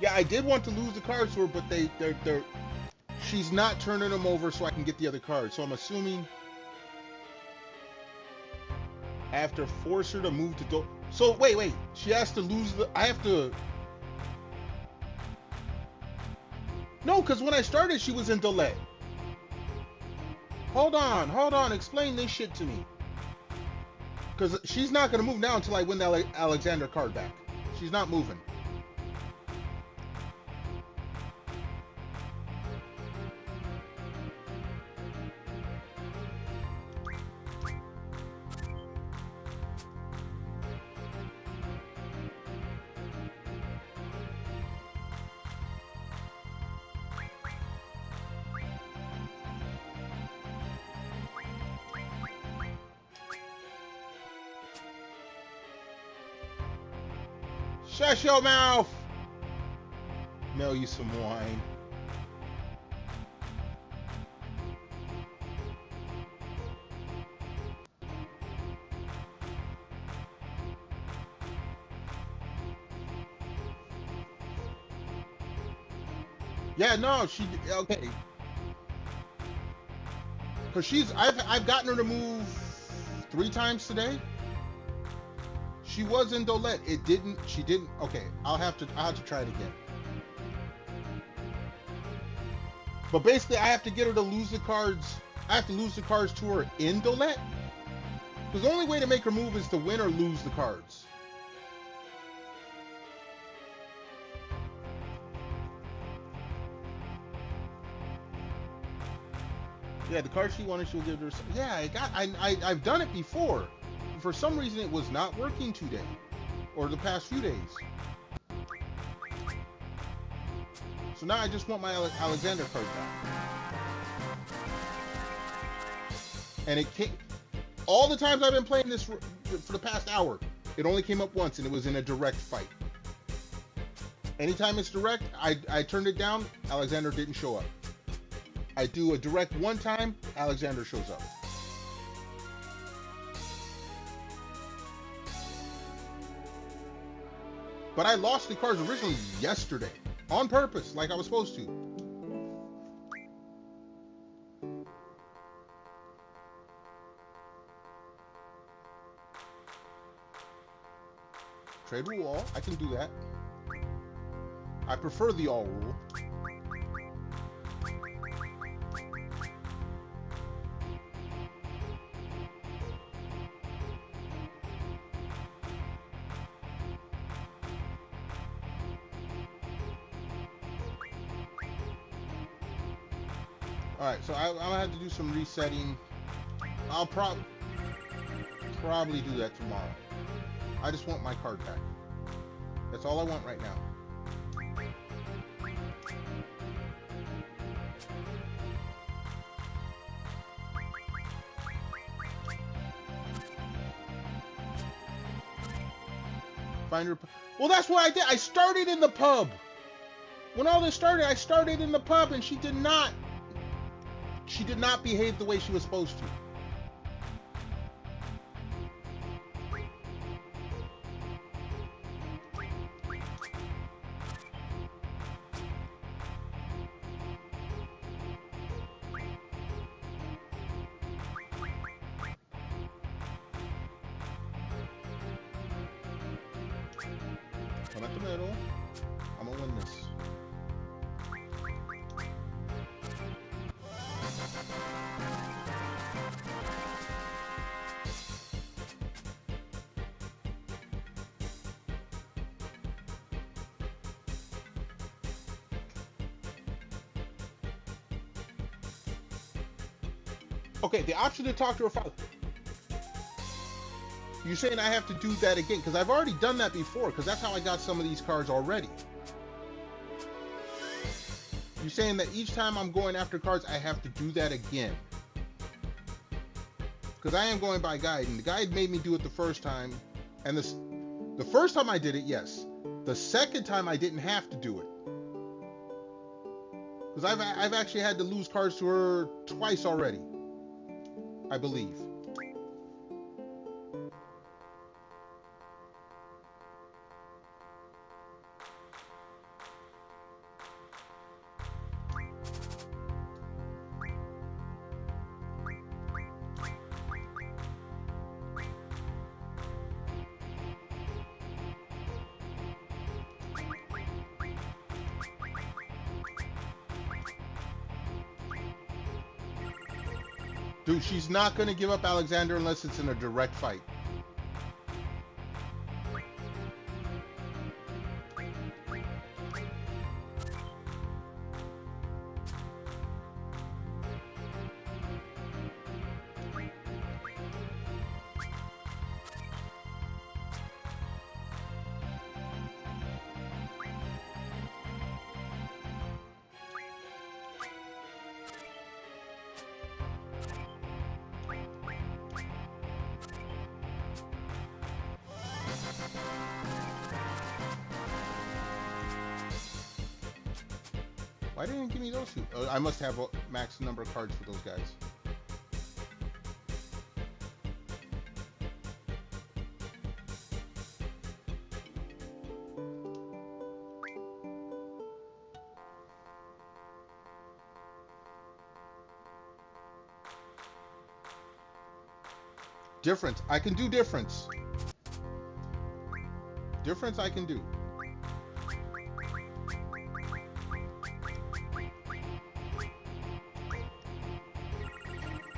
Yeah, I did want to lose the cards to her, but they're she's not turning them over so I can get the other cards. So I'm assuming I have to force her to move to so wait. She has to lose the. I have to. No, because when I started, she was in Dolet. Hold on. Explain this shit to me. Because she's not going to move now until I win the Alexander card back. She's not moving. Shut your mouth! Mail you some wine. Yeah, no, okay. Cause I've gotten her to move 3 times today. She was in Dolet. She didn't. Okay, I'll have to try it again. But basically, I have to get her to lose the cards. I have to lose the cards to her in Dolet. Because the only way to make her move is to win or lose the cards. Yeah, the card she wanted, she'll give her. Yeah, I've done it before. For some reason, it was not working today, or the past few days. So now I just want my Alexander card back. And it came, all the times I've been playing this for the past hour, it only came up once, and it was in a direct fight. Anytime it's direct, I turned it down, Alexander didn't show up. I do a direct one time, Alexander shows up. But I lost the cards originally yesterday. On purpose, like I was supposed to. Trade rule all. I can do that. I prefer the all rule. Alright, so I'm gonna have to do some resetting. I'll probably do that tomorrow. I just want my card back. That's all I want right now. Find your... Well, that's what I did. I started in the pub. When all this started, I started in the pub, and she did not behave the way she was supposed to. Come at the middle. I'm gonna win this. Okay, the option to talk to her father. You're saying I have to do that again? Because I've already done that before, because that's how I got some of these cards already. You're saying that each time I'm going after cards, I have to do that again. Because I am going by guide, and the guide made me do it the first time. And the first time I did it, yes. The second time I didn't have to do it. Because I've actually had to lose cards to her twice already, I believe. Dude, she's not going to give up Alexander unless it's in a direct fight. Why didn't it give me those two? Oh, I must have a max number of cards for those guys. Difference. I can do difference. Difference I can do.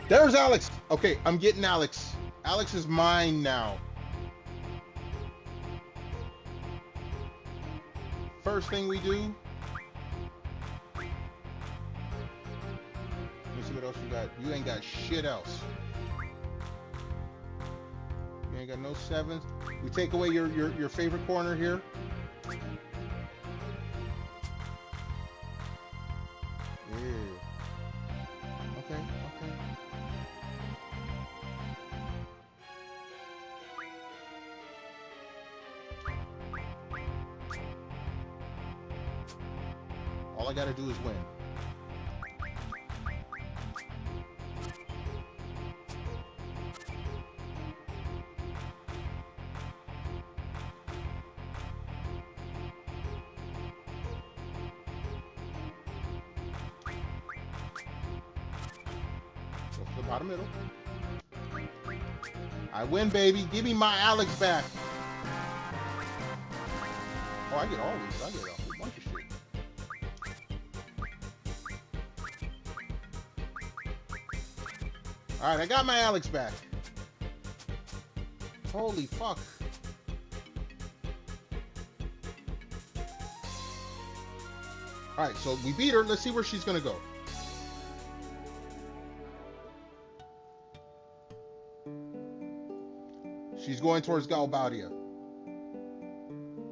There's Alex. Okay, I'm getting Alex. Alex is mine now. First thing we do. Let me see what else you got. You ain't got shit else. You ain't got no sevens. We take away your favorite corner here. All I gotta do is win. Bottom middle. I win, baby. Give me my Alex back. Oh, I get all these. I get a whole bunch of shit. Alright, I got my Alex back. Holy fuck. Alright, so we beat her. Let's see where she's gonna go. She's going towards Galbadia.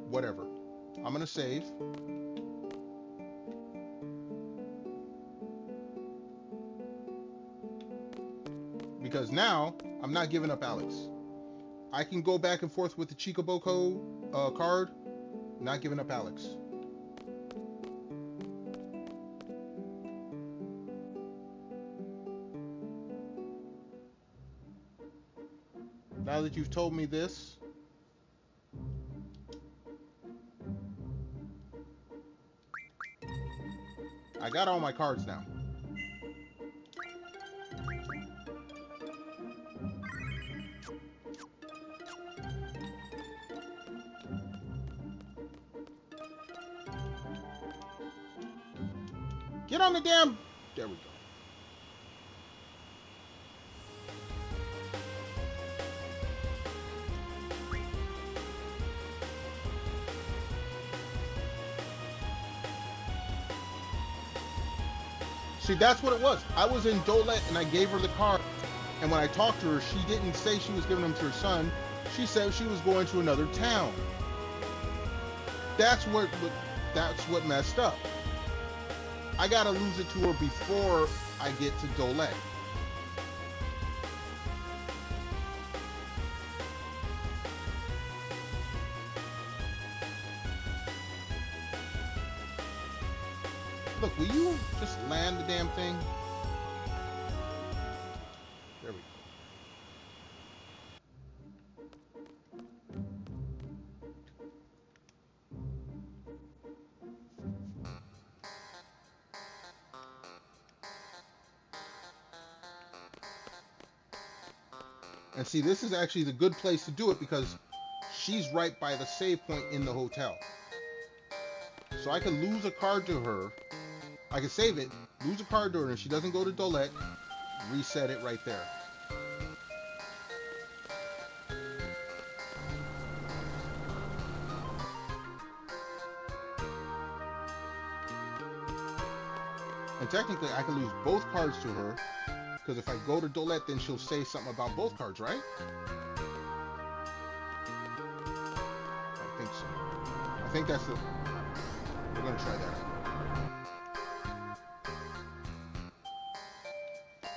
Whatever. I'm gonna save. Because now, I'm not giving up Alex. I can go back and forth with the Chicoboko card. Not giving up Alex. Now that you've told me this, I got all my cards now. Get on the damn... There we go. See, that's what it was. I was in Dolet and I gave her the card. And when I talked to her, she didn't say she was giving them to her son. She said she was going to another town. That's what messed up. I gotta lose it to her before I get to Dolet. Look, will you just land the damn thing? There we go. And see, this is actually the good place to do it because she's right by the save point in the hotel. So I can lose a card to her. I can save it, lose a card to her, and if she doesn't go to Dolet, reset it right there. And technically, I can lose both cards to her, because if I go to Dolet, then she'll say something about both cards, right? I think so. I think that's the... We're going to try that out.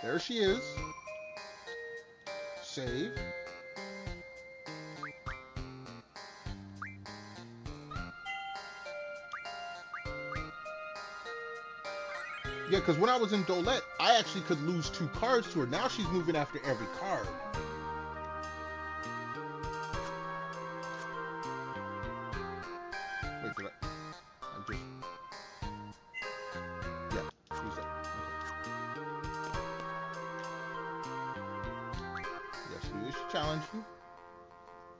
There she is. Save. Yeah, because when I was in Dolet, I actually could lose 2 cards to her. Now she's moving after every card. Wait, did I just... Yeah, use that. Okay. Yes, we should challenge you.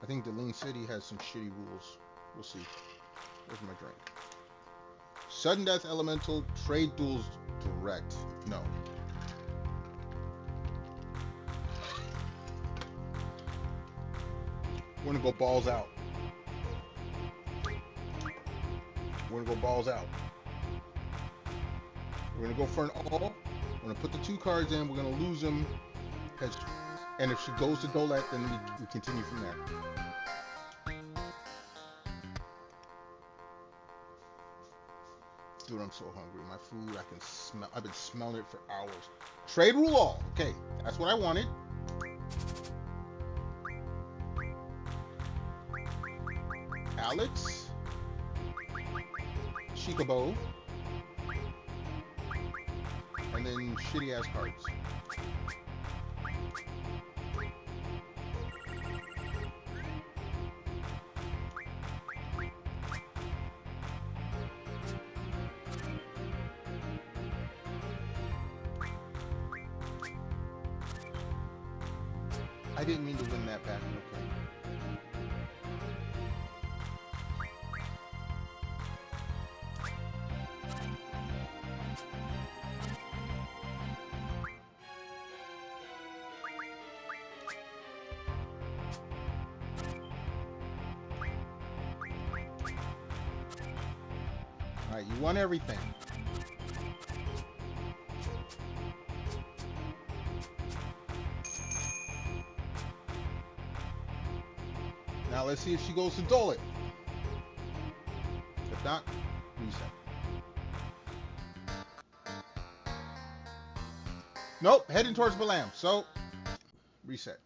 I think Deline City has some shitty rules. We'll see. Where's my drink? Sudden Death Elemental, Trade Duels Direct. No. We're gonna go balls out. We're gonna go balls out. We're gonna go for an all. We're gonna put the 2 cards in. We're gonna lose them. And if she goes to Dolet, then we continue from there. Dude, I'm so hungry. My food, I can smell. I've been smelling it for hours. Trade rule all. Okay, that's what I wanted. Alex. Chicabo. And then shitty ass cards. I didn't mean to win that back. Okay. All right, you won everything. Now let's see if she goes to dull it. If not, reset. Nope, heading towards Balam. So, reset.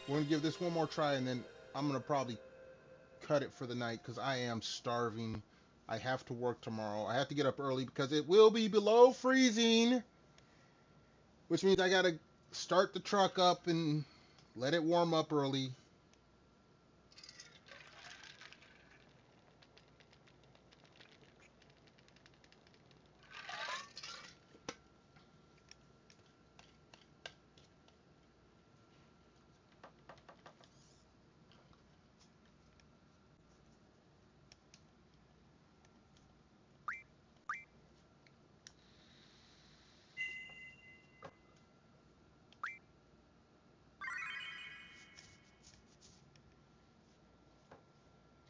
We're going to give this one more try, and then I'm going to probably cut it for the night because I am starving. I have to work tomorrow. I have to get up early because it will be below freezing, which means I got to start the truck up and let it warm up early.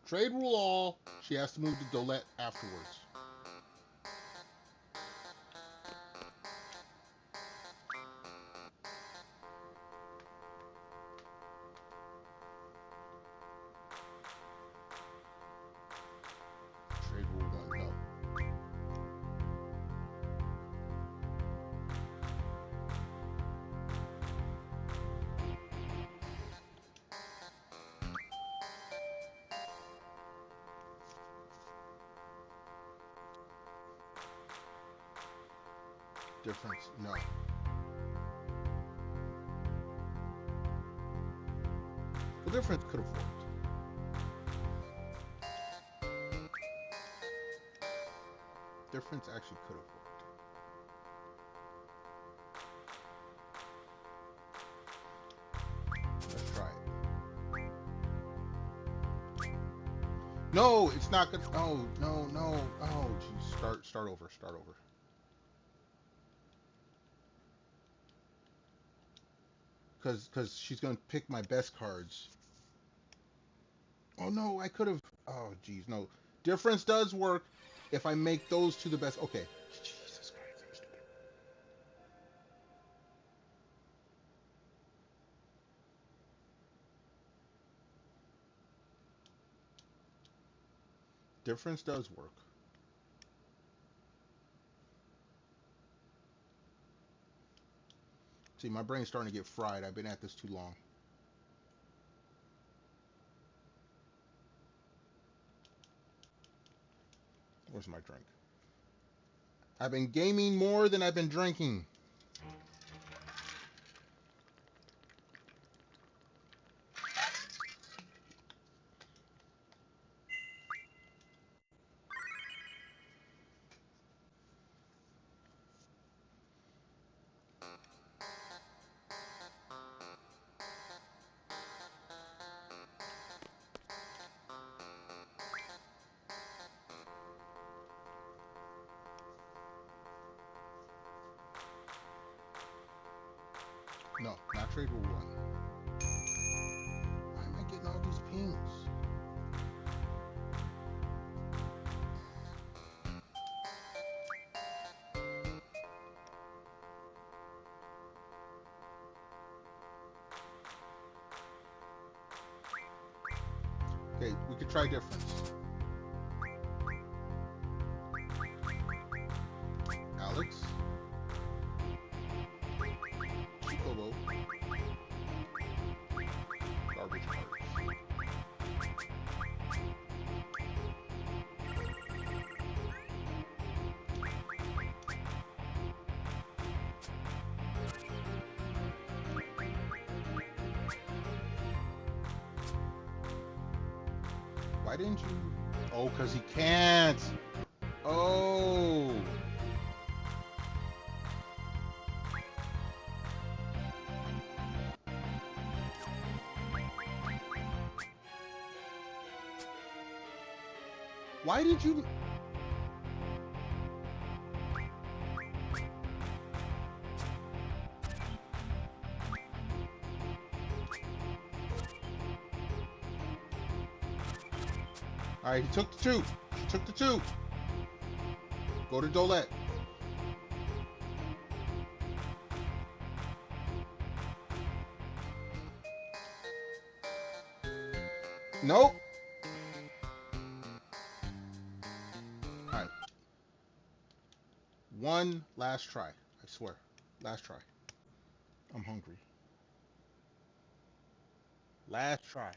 Trade rule all. She has to move to Dolette afterwards. Trade rule one, no. Difference, no. The difference could have worked. Difference actually could have worked. Let's try it. No, it's not good. Oh, no, no. Oh, geez. Start over. Because she's going to pick my best cards. Oh, no, I could have. Oh, geez, no. Difference does work if I make those two the best. Okay. Jesus Christ, I'm stupid. Difference does work. See, my brain's starting to get fried. I've been at this too long. Where's my drink? I've been gaming more than I've been drinking. No, not trade rule one. Why am I getting all these pings? Okay, we could try difference. Alex. Chicobo. Garbage cards. Why didn't you? Oh, because he can't. Oh. Why did you... All right, he took the 2. He took the 2. Go to Dolette. Nope. All right. One last try. I swear. Last try. I'm hungry. Last try.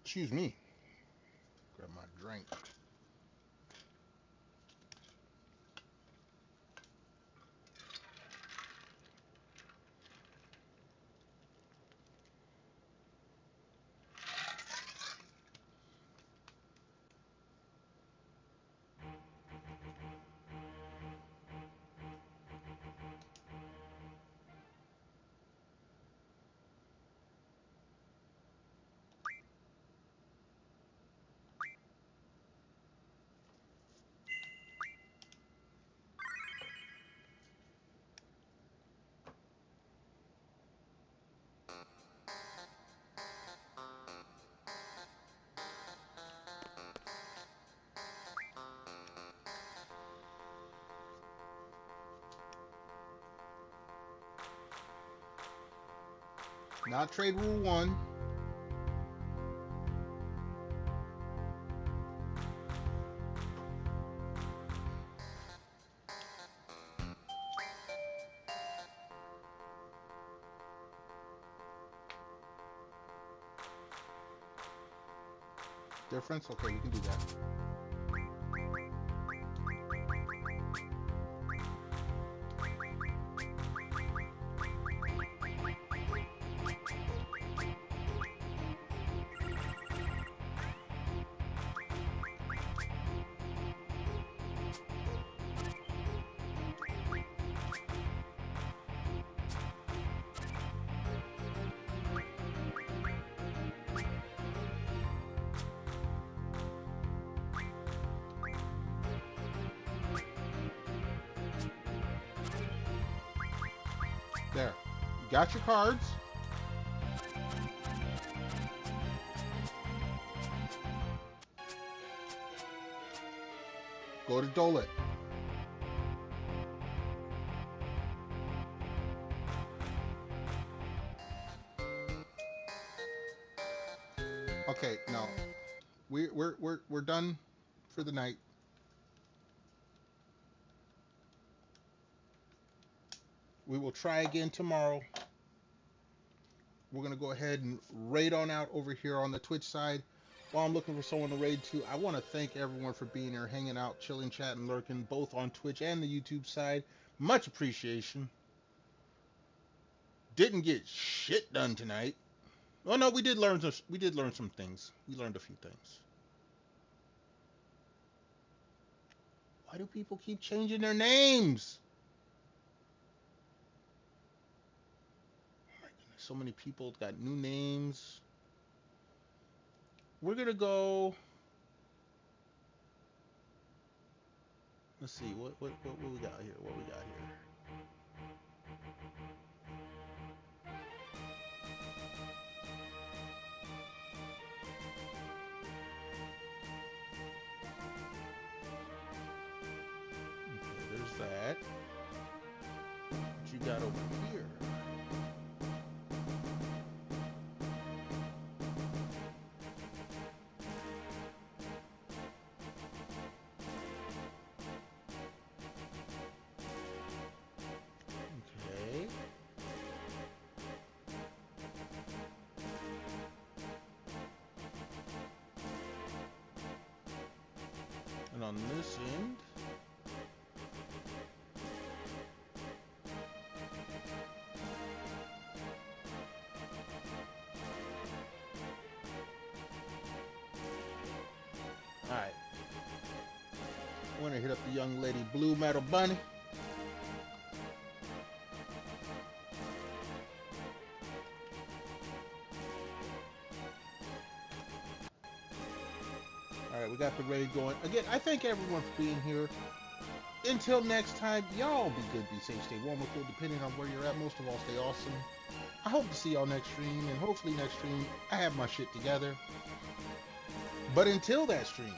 Excuse me. Grab my drink. Not trade rule 1. Difference? Okay, we can do that. There. You got your cards. Go to Dolette. Okay, no. We're done for the night. We will try again tomorrow. We're going to go ahead and raid on out over here on the Twitch side. While I'm looking for someone to raid to, I want to thank everyone for being here, hanging out, chilling, chatting, lurking, both on Twitch and the YouTube side. Much appreciation. Didn't get shit done tonight. Oh no, we did learn some things. We learned a few things. Why do people keep changing their names? Oh my goodness, so many people got new names. We're gonna go. Let's see what we got here. What we got here. Okay, there's that. What you got over here? Okay. on this end. Alright. I want to hit up the young lady Blue Metal Bunny. Alright, we got the raid going. Again, I thank everyone for being here. Until next time, y'all be good, be safe, stay warm or cool, depending on where you're at. Most of all, stay awesome. I hope to see y'all next stream, and hopefully next stream I have my shit together. But until that stream,